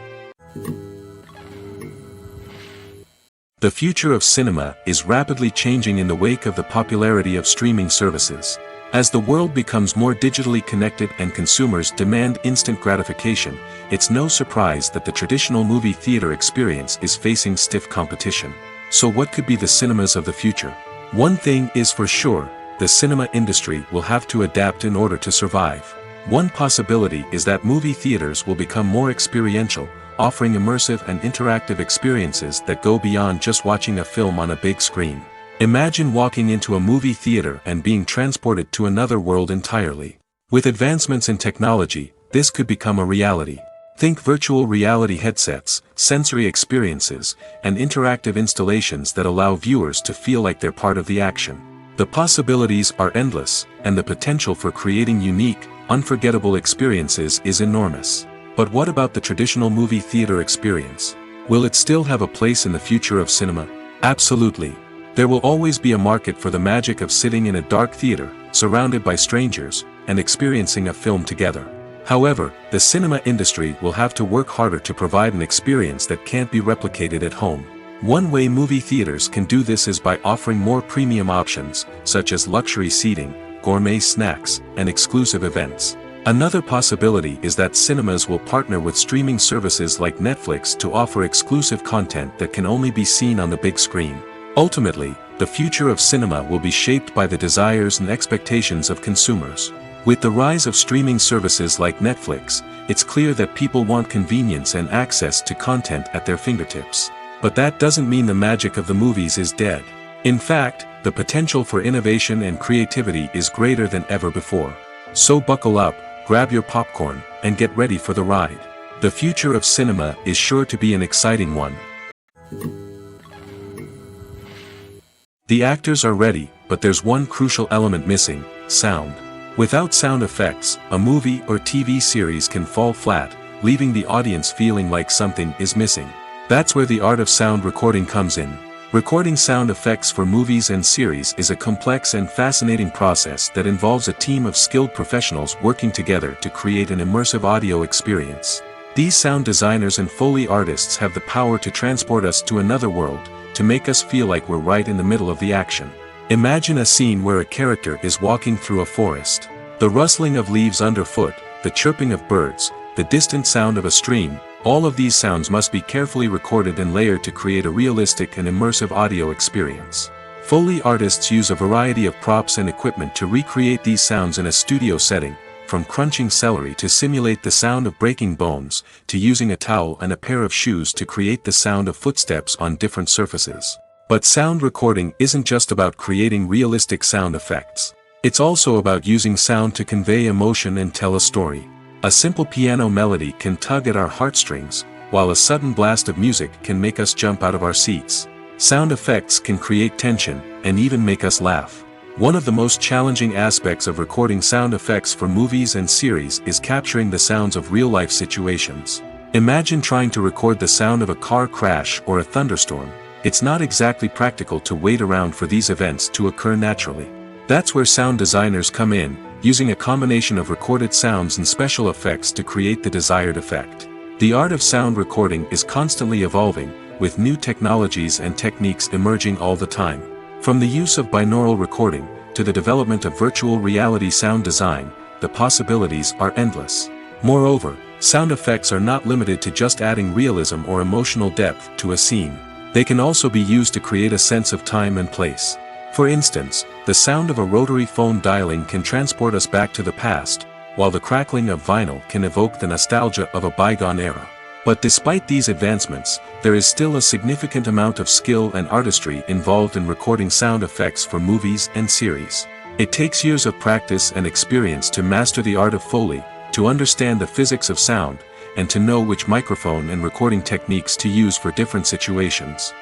The future of cinema is rapidly changing in the wake of the popularity of streaming services. As the world becomes more digitally connected and consumers demand instant gratification, it's no surprise that the traditional movie theater experience is facing stiff competition. So what could be the cinemas of the future? One thing is for sure, the cinema industry will have to adapt in order to survive. One possibility is that movie theaters will become more experiential, offering immersive and interactive experiences that go beyond just watching a film on a big screen. Imagine walking into a movie theater and being transported to another world entirely. With advancements in technology, this could become a reality. Think virtual reality headsets, sensory experiences, and interactive installations that allow viewers to feel like they're part of the action. The possibilities are endless, and the potential for creating unique, unforgettable experiences is enormous. But what about the traditional movie theater experience? Will it still have a place in the future of cinema? Absolutely. There will always be a market for the magic of sitting in a dark theater, surrounded by strangers, and experiencing a film together. However, the cinema industry will have to work harder to provide an experience that can't be replicated at home. One way movie theaters can do this is by offering more premium options, such as luxury seating, gourmet snacks, and exclusive events. Another possibility is that cinemas will partner with streaming services like Netflix to offer exclusive content that can only be seen on the big screen. Ultimately, the future of cinema will be shaped by the desires and expectations of consumers. With the rise of streaming services like Netflix, it's clear that people want convenience and access to content at their fingertips. But that doesn't mean the magic of the movies is dead. In fact, the potential for innovation and creativity is greater than ever before. So buckle up, grab your popcorn, and get ready for the ride. The future of cinema is sure to be an exciting one. The actors are ready, but there's one crucial element missing: sound. Without sound effects, a movie or TV series can fall flat, leaving the audience feeling like something is missing. That's where the art of sound recording comes in. Recording sound effects for movies and series is a complex and fascinating process that involves a team of skilled professionals working together to create an immersive audio experience. These sound designers and Foley artists have the power to transport us to another world, to make us feel like we're right in the middle of the action. Imagine a scene where a character is walking through a forest. The rustling of leaves underfoot, the chirping of birds, the distant sound of a stream, all of these sounds must be carefully recorded and layered to create a realistic and immersive audio experience. Foley artists use a variety of props and equipment to recreate these sounds in a studio setting, from crunching celery to simulate the sound of breaking bones, to using a towel and a pair of shoes to create the sound of footsteps on different surfaces. But sound recording isn't just about creating realistic sound effects. It's also about using sound to convey emotion and tell a story. A simple piano melody can tug at our heartstrings, while a sudden blast of music can make us jump out of our seats. Sound effects can create tension, and even make us laugh. One of the most challenging aspects of recording sound effects for movies and series is capturing the sounds of real-life situations. Imagine trying to record the sound of a car crash or a thunderstorm. It's not exactly practical to wait around for these events to occur naturally. That's where sound designers come in, using a combination of recorded sounds and special effects to create the desired effect. The art of sound recording is constantly evolving, with new technologies and techniques emerging all the time. From the use of binaural recording, to the development of virtual reality sound design, the possibilities are endless. Moreover, sound effects are not limited to just adding realism or emotional depth to a scene. They can also be used to create a sense of time and place. For instance, the sound of a rotary phone dialing can transport us back to the past, while the crackling of vinyl can evoke the nostalgia of a bygone era. But despite these advancements, there is still a significant amount of skill and artistry involved in recording sound effects for movies and series. It takes years of practice and experience to master the art of Foley, to understand the physics of sound, and to know which microphone and recording techniques to use for different situations.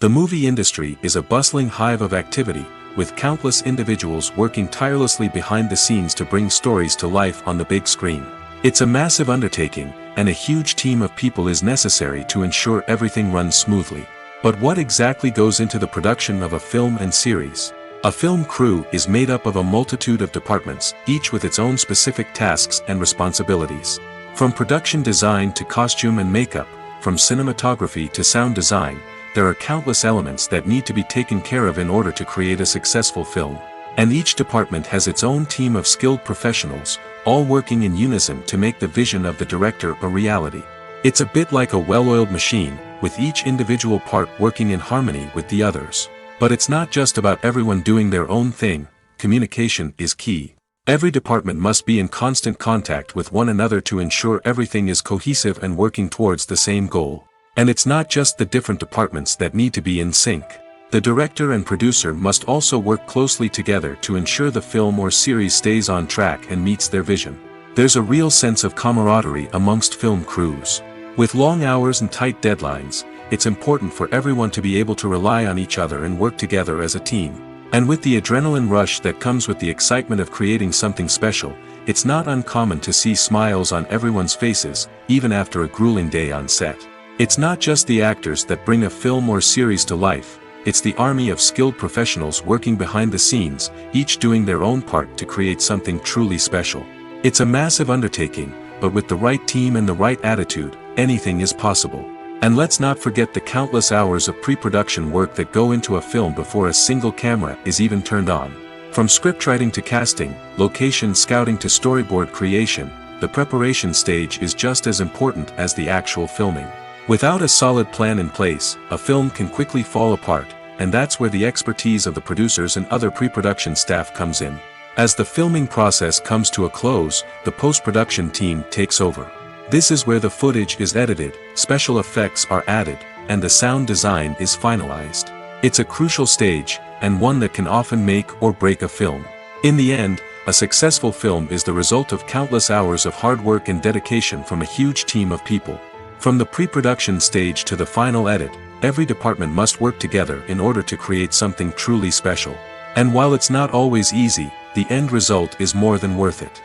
The movie industry is a bustling hive of activity, with countless individuals working tirelessly behind the scenes to bring stories to life on the big screen. It's a massive undertaking, and a huge team of people is necessary to ensure everything runs smoothly. But what exactly goes into the production of a film and series? A film crew is made up of a multitude of departments, each with its own specific tasks and responsibilities. From production design to costume and makeup, from cinematography to sound design, there are countless elements that need to be taken care of in order to create a successful film. And each department has its own team of skilled professionals, all working in unison to make the vision of the director a reality. It's a bit like a well-oiled machine, with each individual part working in harmony with the others. But it's not just about everyone doing their own thing. Communication is key. Every department must be in constant contact with one another to ensure everything is cohesive and working towards the same goal. And it's not just the different departments that need to be in sync. The director and producer must also work closely together to ensure the film or series stays on track and meets their vision. There's a real sense of camaraderie amongst film crews. With long hours and tight deadlines, it's important for everyone to be able to rely on each other and work together as a team. And with the adrenaline rush that comes with the excitement of creating something special, it's not uncommon to see smiles on everyone's faces, even after a grueling day on set. It's not just the actors that bring a film or series to life, it's the army of skilled professionals working behind the scenes, each doing their own part to create something truly special. It's a massive undertaking, but with the right team and the right attitude, anything is possible. And let's not forget the countless hours of pre-production work that go into a film before a single camera is even turned on. From scriptwriting to casting, location scouting to storyboard creation, the preparation stage is just as important as the actual filming. Without a solid plan in place, a film can quickly fall apart, and that's where the expertise of the producers and other pre-production staff comes in. As the filming process comes to a close, the post-production team takes over. This is where the footage is edited, special effects are added, and the sound design is finalized. It's a crucial stage, and one that can often make or break a film. In the end, a successful film is the result of countless hours of hard work and dedication from a huge team of people. From the pre-production stage to the final edit, every department must work together in order to create something truly special. And while it's not always easy, the end result is more than worth it.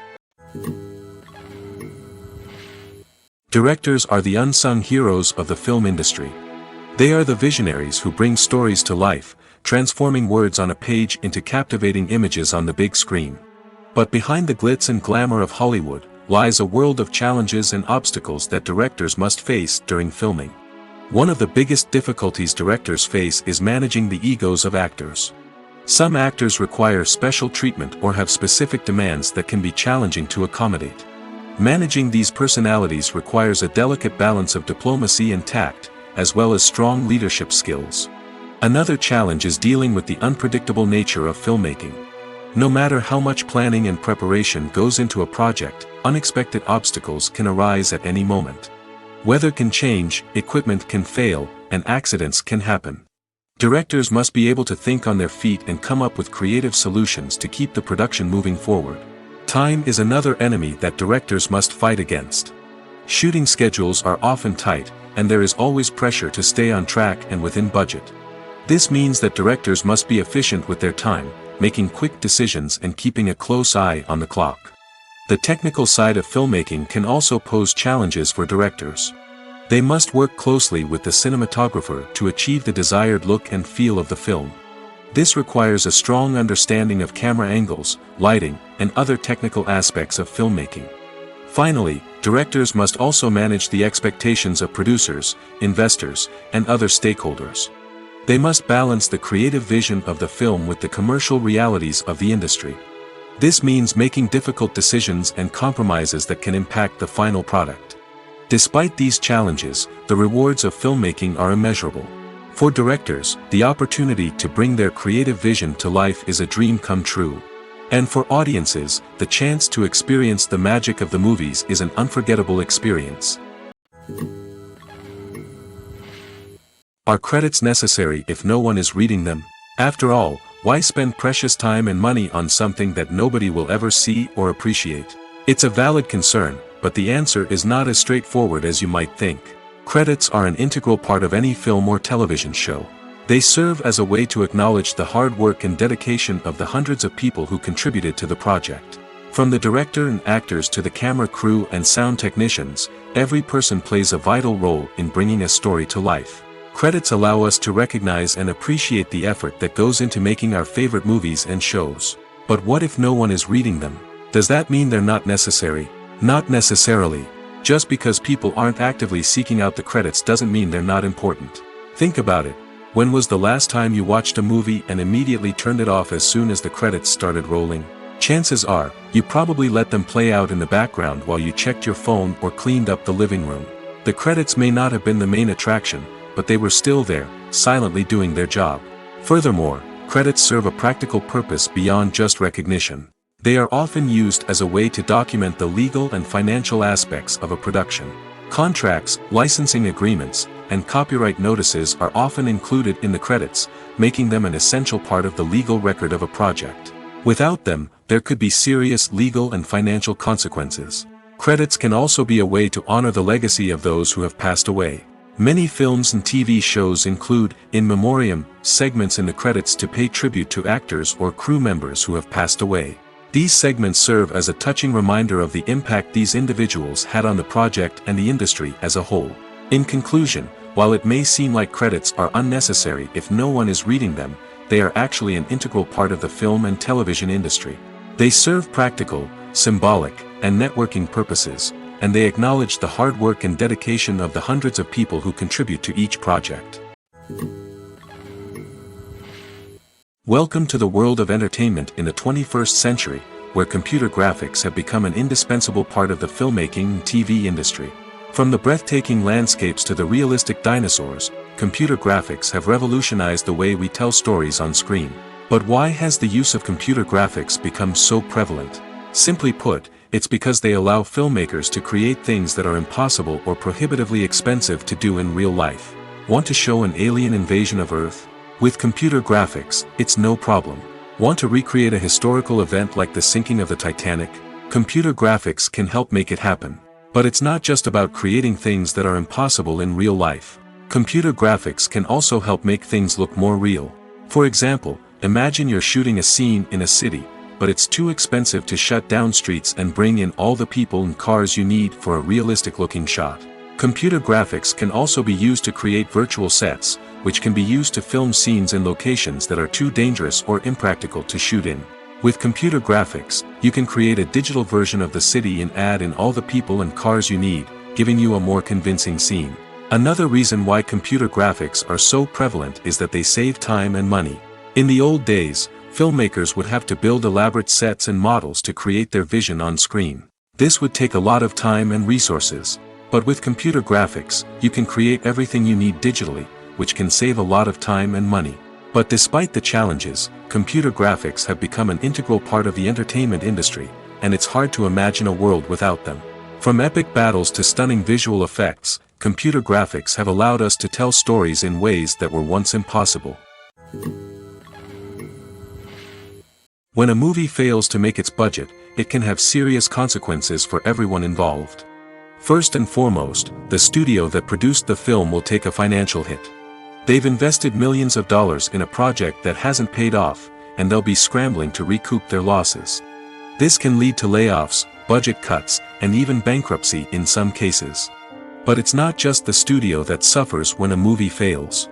Directors are the unsung heroes of the film industry. They are the visionaries who bring stories to life, transforming words on a page into captivating images on the big screen. But behind the glitz and glamour of Hollywood, lies a world of challenges and obstacles that directors must face during filming. One of the biggest difficulties directors face is managing the egos of actors. Some actors require special treatment or have specific demands that can be challenging to accommodate. Managing these personalities requires a delicate balance of diplomacy and tact, as well as strong leadership skills. Another challenge is dealing with the unpredictable nature of filmmaking. No matter how much planning and preparation goes into a project, unexpected obstacles can arise at any moment. Weather can change, equipment can fail, and accidents can happen. Directors must be able to think on their feet and come up with creative solutions to keep the production moving forward. Time is another enemy that directors must fight against. Shooting schedules are often tight, and there is always pressure to stay on track and within budget. This means that directors must be efficient with their time, making quick decisions and keeping a close eye on the clock. The technical side of filmmaking can also pose challenges for directors. They must work closely with the cinematographer to achieve the desired look and feel of the film. This requires a strong understanding of camera angles, lighting, and other technical aspects of filmmaking. Finally, directors must also manage the expectations of producers, investors, and other stakeholders. They must balance the creative vision of the film with the commercial realities of the industry. This means making difficult decisions and compromises that can impact the final product. Despite these challenges, the rewards of filmmaking are immeasurable. For directors, the opportunity to bring their creative vision to life is a dream come true. And for audiences, the chance to experience the magic of the movies is an unforgettable experience. Are credits necessary if no one is reading them? After all, why spend precious time and money on something that nobody will ever see or appreciate? It's a valid concern, but the answer is not as straightforward as you might think. Credits are an integral part of any film or television show. They serve as a way to acknowledge the hard work and dedication of the hundreds of people who contributed to the project. From the director and actors to the camera crew and sound technicians, every person plays a vital role in bringing a story to life. Credits allow us to recognize and appreciate the effort that goes into making our favorite movies and shows. But what if no one is reading them? Does that mean they're not necessary? Not necessarily. Just because people aren't actively seeking out the credits doesn't mean they're not important. Think about it. When was the last time you watched a movie and immediately turned it off as soon as the credits started rolling? Chances are, you probably let them play out in the background while you checked your phone or cleaned up the living room. The credits may not have been the main attraction, but they were still there, silently doing their job. Furthermore, credits serve a practical purpose beyond just recognition. They are often used as a way to document the legal and financial aspects of a production. Contracts, licensing agreements, and copyright notices are often included in the credits, making them an essential part of the legal record of a project. Without them, there could be serious legal and financial consequences. Credits can also be a way to honor the legacy of those who have passed away. Many films and TV shows include, in memoriam, segments in the credits to pay tribute to actors or crew members who have passed away. These segments serve as a touching reminder of the impact these individuals had on the project and the industry as a whole. In conclusion, while it may seem like credits are unnecessary if no one is reading them, they are actually an integral part of the film and television industry. They serve practical, symbolic, and networking purposes, and they acknowledge the hard work and dedication of the hundreds of people who contribute to each project. Welcome to the world of entertainment in the 21st century, where computer graphics have become an indispensable part of the filmmaking and TV industry. From the breathtaking landscapes to the realistic dinosaurs, computer graphics have revolutionized the way we tell stories on screen. But why has the use of computer graphics become so prevalent? Simply put, it's because they allow filmmakers to create things that are impossible or prohibitively expensive to do in real life. Want to show an alien invasion of Earth? With computer graphics, it's no problem. Want to recreate a historical event like the sinking of the Titanic? Computer graphics can help make it happen. But it's not just about creating things that are impossible in real life. Computer graphics can also help make things look more real. For example, imagine you're shooting a scene in a city, but it's too expensive to shut down streets and bring in all the people and cars you need for a realistic-looking shot. Computer graphics can also be used to create virtual sets, which can be used to film scenes in locations that are too dangerous or impractical to shoot in. With computer graphics, you can create a digital version of the city and add in all the people and cars you need, giving you a more convincing scene. Another reason why computer graphics are so prevalent is that they save time and money. In the old days, filmmakers would have to build elaborate sets and models to create their vision on screen. This would take a lot of time and resources. But with computer graphics, you can create everything you need digitally, which can save a lot of time and money. But despite the challenges, computer graphics have become an integral part of the entertainment industry, and it's hard to imagine a world without them. From epic battles to stunning visual effects, computer graphics have allowed us to tell stories in ways that were once impossible. When a movie fails to make its budget, it can have serious consequences for everyone involved. First and foremost, the studio that produced the film will take a financial hit. They've invested millions of dollars in a project that hasn't paid off, and they'll be scrambling to recoup their losses. This can lead to layoffs, budget cuts, and even bankruptcy in some cases. But it's not just the studio that suffers when a movie fails.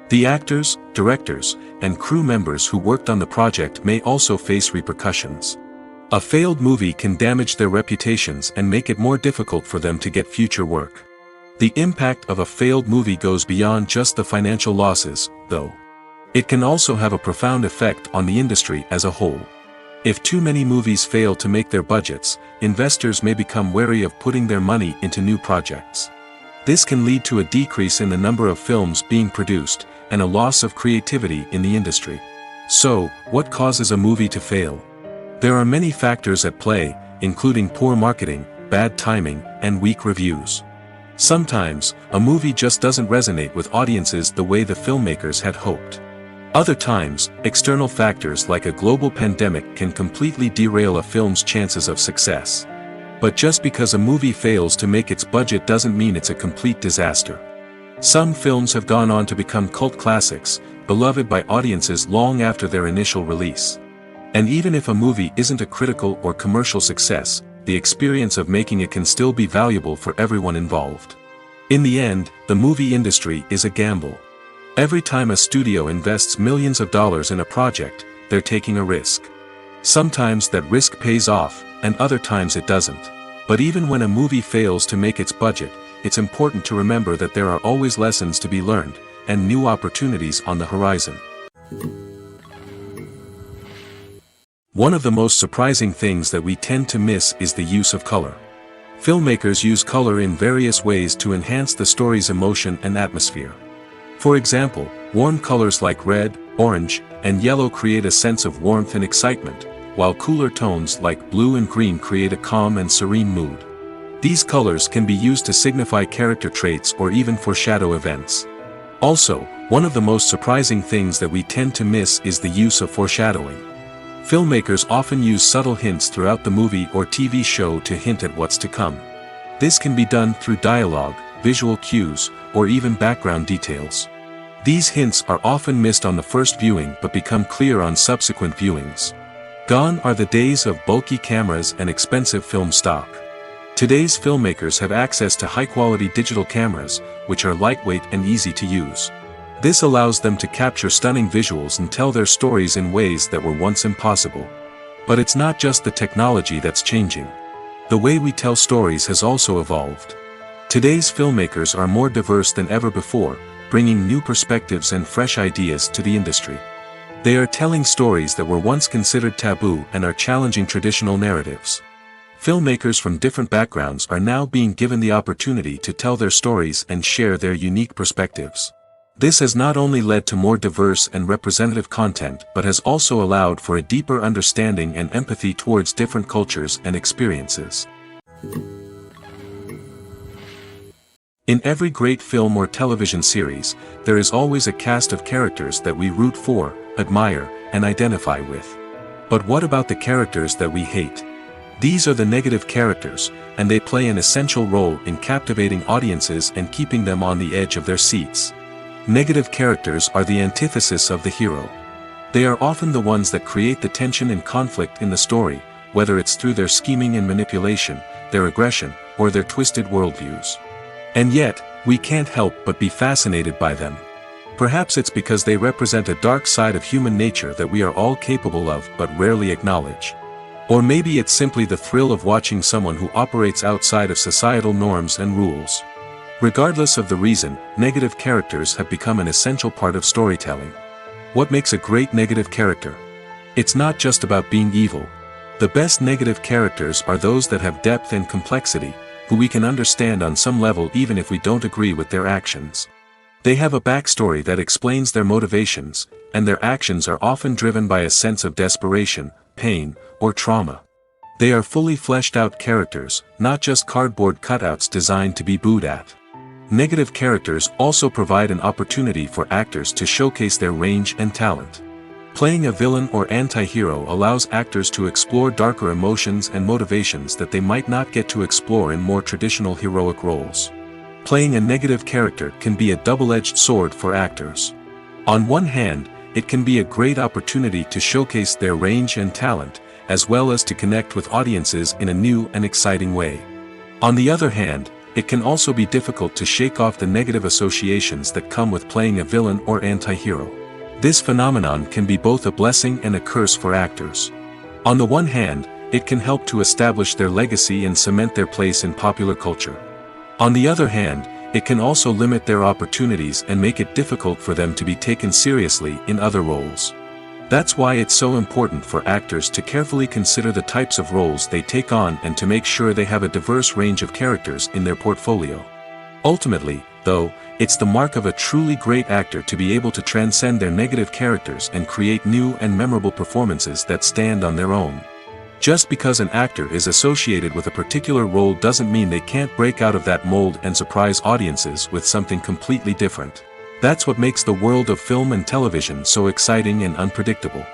The actors, directors, and crew members who worked on the project may also face repercussions. A failed movie can damage their reputations and make it more difficult for them to get future work. The impact of a failed movie goes beyond just the financial losses, though. It can also have a profound effect on the industry as a whole. If too many movies fail to make their budgets, investors may become wary of putting their money into new projects. This can lead to a decrease in the number of films being produced, and a loss of creativity in the industry. So, what causes a movie to fail? There are many factors at play, including poor marketing, bad timing, and weak reviews. Sometimes, a movie just doesn't resonate with audiences the way the filmmakers had hoped. Other times, external factors like a global pandemic can completely derail a film's chances of success. But just because a movie fails to make its budget doesn't mean it's a complete disaster. Some films have gone on to become cult classics, beloved by audiences long after their initial release. And even if a movie isn't a critical or commercial success, the experience of making it can still be valuable for everyone involved. In the end, the movie industry is a gamble. Every time a studio invests millions of dollars in a project, they're taking a risk. Sometimes that risk pays off, and other times it doesn't. But even when a movie fails to make its budget, it's important to remember that there are always lessons to be learned, and new opportunities on the horizon. One of the most surprising things that we tend to miss is the use of color. Filmmakers use color in various ways to enhance the story's emotion and atmosphere. For example, warm colors like red, orange, and yellow create a sense of warmth and excitement, while cooler tones like blue and green create a calm and serene mood. These colors can be used to signify character traits or even foreshadow events. Also, one of the most surprising things that we tend to miss is the use of foreshadowing. Filmmakers often use subtle hints throughout the movie or TV show to hint at what's to come. This can be done through dialogue, visual cues, or even background details. These hints are often missed on the first viewing but become clear on subsequent viewings. Gone are the days of bulky cameras and expensive film stock. Today's filmmakers have access to high-quality digital cameras, which are lightweight and easy to use. This allows them to capture stunning visuals and tell their stories in ways that were once impossible. But it's not just the technology that's changing. The way we tell stories has also evolved. Today's filmmakers are more diverse than ever before, bringing new perspectives and fresh ideas to the industry. They are telling stories that were once considered taboo and are challenging traditional narratives. Filmmakers from different backgrounds are now being given the opportunity to tell their stories and share their unique perspectives. This has not only led to more diverse and representative content but has also allowed for a deeper understanding and empathy towards different cultures and experiences. In every great film or television series, there is always a cast of characters that we root for, admire, and identify with. But what about the characters that we hate? These are the negative characters, and they play an essential role in captivating audiences and keeping them on the edge of their seats. Negative characters are the antithesis of the hero. They are often the ones that create the tension and conflict in the story, whether it's through their scheming and manipulation, their aggression, or their twisted worldviews. And yet, we can't help but be fascinated by them. Perhaps it's because they represent a dark side of human nature that we are all capable of but rarely acknowledge. Or maybe it's simply the thrill of watching someone who operates outside of societal norms and rules. Regardless of the reason, negative characters have become an essential part of storytelling. What makes a great negative character? It's not just about being evil. The best negative characters are those that have depth and complexity, who we can understand on some level even if we don't agree with their actions. They have a backstory that explains their motivations, and their actions are often driven by a sense of desperation, pain, or trauma. They are fully fleshed out characters, not just cardboard cutouts designed to be booed at. Negative characters also provide an opportunity for actors to showcase their range and talent. Playing a villain or anti-hero allows actors to explore darker emotions and motivations that they might not get to explore in more traditional heroic roles. Playing a negative character can be a double-edged sword for actors. On one hand, it can be a great opportunity to showcase their range and talent, as well as to connect with audiences in a new and exciting way. On the other hand, it can also be difficult to shake off the negative associations that come with playing a villain or anti-hero. This phenomenon can be both a blessing and a curse for actors. On the one hand, it can help to establish their legacy and cement their place in popular culture. On the other hand, it can also limit their opportunities and make it difficult for them to be taken seriously in other roles. That's why it's so important for actors to carefully consider the types of roles they take on and to make sure they have a diverse range of characters in their portfolio. Ultimately, though, it's the mark of a truly great actor to be able to transcend their negative characters and create new and memorable performances that stand on their own. Just because an actor is associated with a particular role doesn't mean they can't break out of that mold and surprise audiences with something completely different. That's what makes the world of film and television so exciting and unpredictable.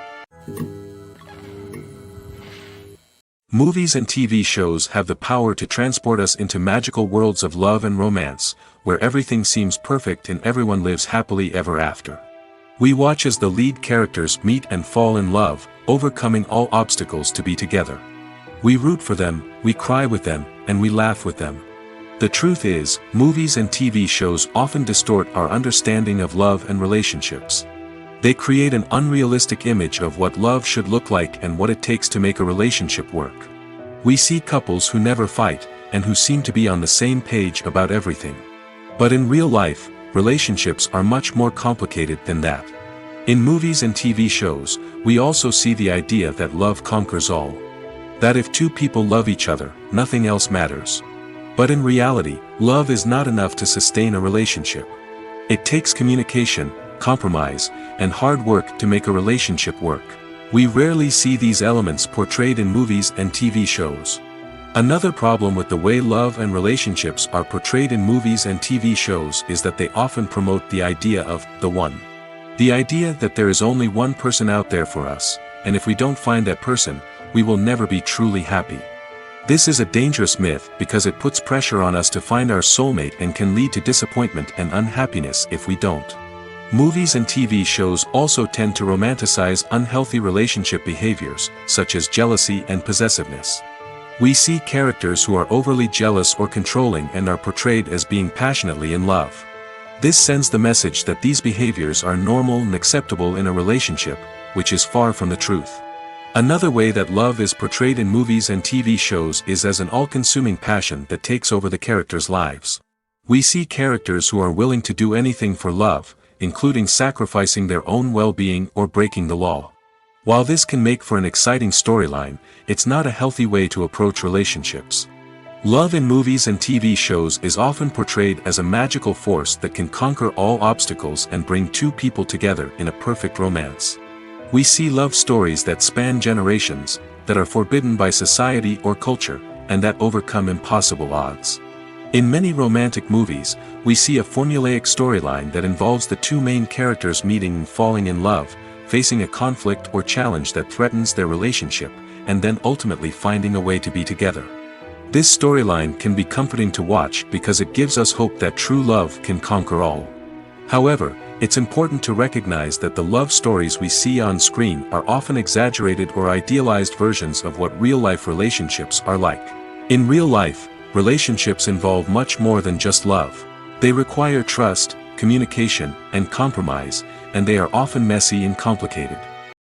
Movies and TV shows have the power to transport us into magical worlds of love and romance, where everything seems perfect and everyone lives happily ever after. We watch as the lead characters meet and fall in love, overcoming all obstacles to be together. We root for them, we cry with them, and we laugh with them. The truth is, movies and TV shows often distort our understanding of love and relationships. They create an unrealistic image of what love should look like and what it takes to make a relationship work. We see couples who never fight, and who seem to be on the same page about everything. But in real life, relationships are much more complicated than that. In movies and TV shows, we also see the idea that love conquers all. That if two people love each other, nothing else matters. But in reality, love is not enough to sustain a relationship. It takes communication, compromise, and hard work to make a relationship work. We rarely see these elements portrayed in movies and TV shows. Another problem with the way love and relationships are portrayed in movies and TV shows is that they often promote the idea of the one. The idea that there is only one person out there for us, and if we don't find that person, we will never be truly happy. This is a dangerous myth because it puts pressure on us to find our soulmate and can lead to disappointment and unhappiness if we don't. Movies and TV shows also tend to romanticize unhealthy relationship behaviors, such as jealousy and possessiveness. We see characters who are overly jealous or controlling and are portrayed as being passionately in love. This sends the message that these behaviors are normal and acceptable in a relationship, which is far from the truth. Another way that love is portrayed in movies and TV shows is as an all-consuming passion that takes over the characters' lives. We see characters who are willing to do anything for love, including sacrificing their own well-being or breaking the law. While this can make for an exciting storyline, it's not a healthy way to approach relationships. Love in movies and TV shows is often portrayed as a magical force that can conquer all obstacles and bring two people together in a perfect romance. We see love stories that span generations, that are forbidden by society or culture, and that overcome impossible odds. In many romantic movies, we see a formulaic storyline that involves the two main characters meeting and falling in love, facing a conflict or challenge that threatens their relationship, and then ultimately finding a way to be together. This storyline can be comforting to watch because it gives us hope that true love can conquer all. However, it's important to recognize that the love stories we see on screen are often exaggerated or idealized versions of what real-life relationships are like. In real life, relationships involve much more than just love. They require trust, communication, and compromise, and they are often messy and complicated.